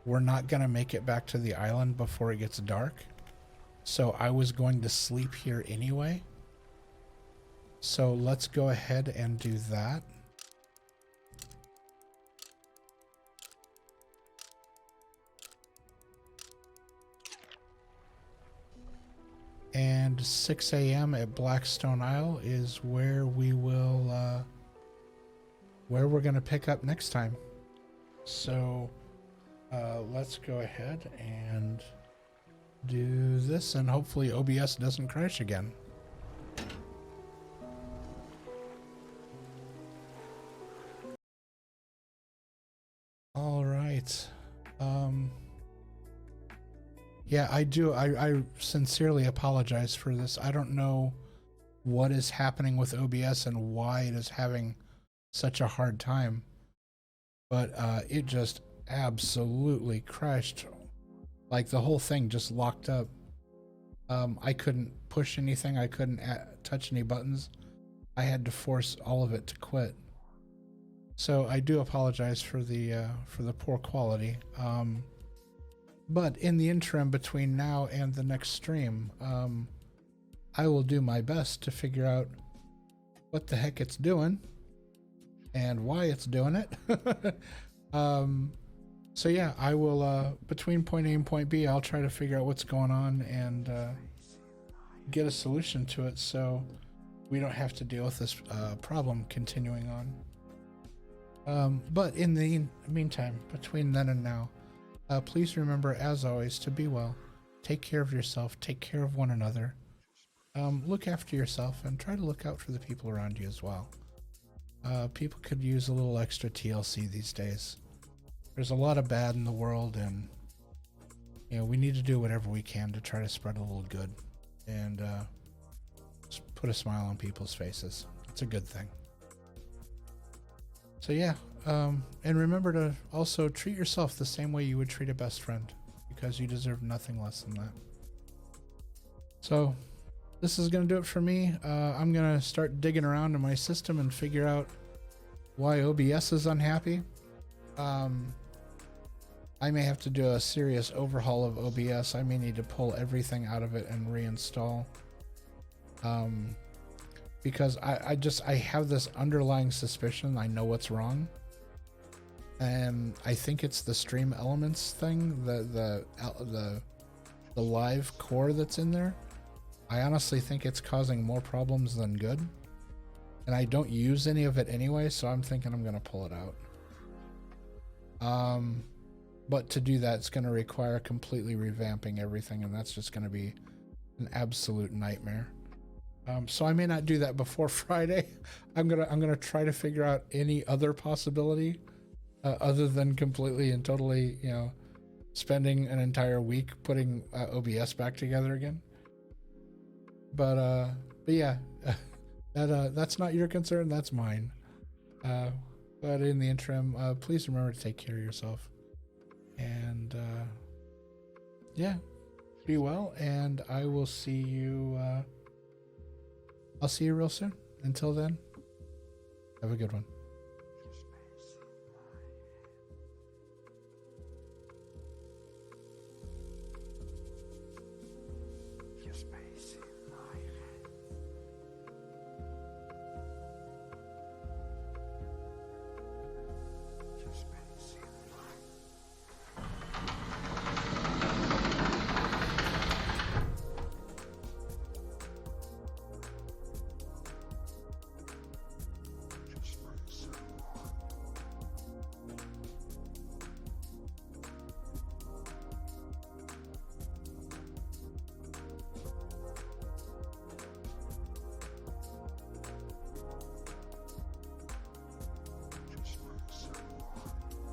we're not going to make it back to the island before it gets dark. So I was going to sleep here anyway. So let's go ahead and do that. And 6 a.m. at Blackstone Isle is where we will, where we're going to pick up next time. So let's go ahead and do this, and hopefully OBS doesn't crash again. All right. Yeah, I sincerely apologize for this. I don't know what is happening with OBS and why it is having such a hard time, but it just absolutely crashed. Like, the whole thing just locked up. I couldn't push anything. I couldn't touch any buttons. I had to force all of it to quit. So I do apologize for the poor quality. But in the interim between now and the next stream, I will do my best to figure out what the heck it's doing and why it's doing it. So yeah, I will, between point A and point B, I'll try to figure out what's going on and get a solution to it so we don't have to deal with this problem continuing on. But in the meantime, between then and now, please remember, as always, to be well. Take care of yourself. Take care of one another. Look after yourself and try to look out for the people around you as well. People could use a little extra TLC these days. There's a lot of bad in the world, and you know, we need to do whatever we can to try to spread a little good and just put a smile on people's faces. It's a good thing. So yeah, and remember to also treat yourself the same way you would treat a best friend, because you deserve nothing less than that. So this is going to do it for me. I'm going to start digging around in my system and figure out why OBS is unhappy. I may have to do a serious overhaul of OBS. I may need to pull everything out of it and reinstall. Because I have this underlying suspicion I know what's wrong. And I think it's the stream elements thing, the live core that's in there. I honestly think it's causing more problems than good. And I don't use any of it anyway, so I'm thinking I'm going to pull it out. But to do that, it's going to require completely revamping everything, and that's just going to be an absolute nightmare. So I may not do that before Friday. I'm gonna try to figure out any other possibility other than completely and totally, you know, spending an entire week putting OBS back together again. But yeah, that's not your concern. That's mine. But in the interim, please remember to take care of yourself. And yeah, be well, and I will see you. I'll see you real soon. Until then, have a good one.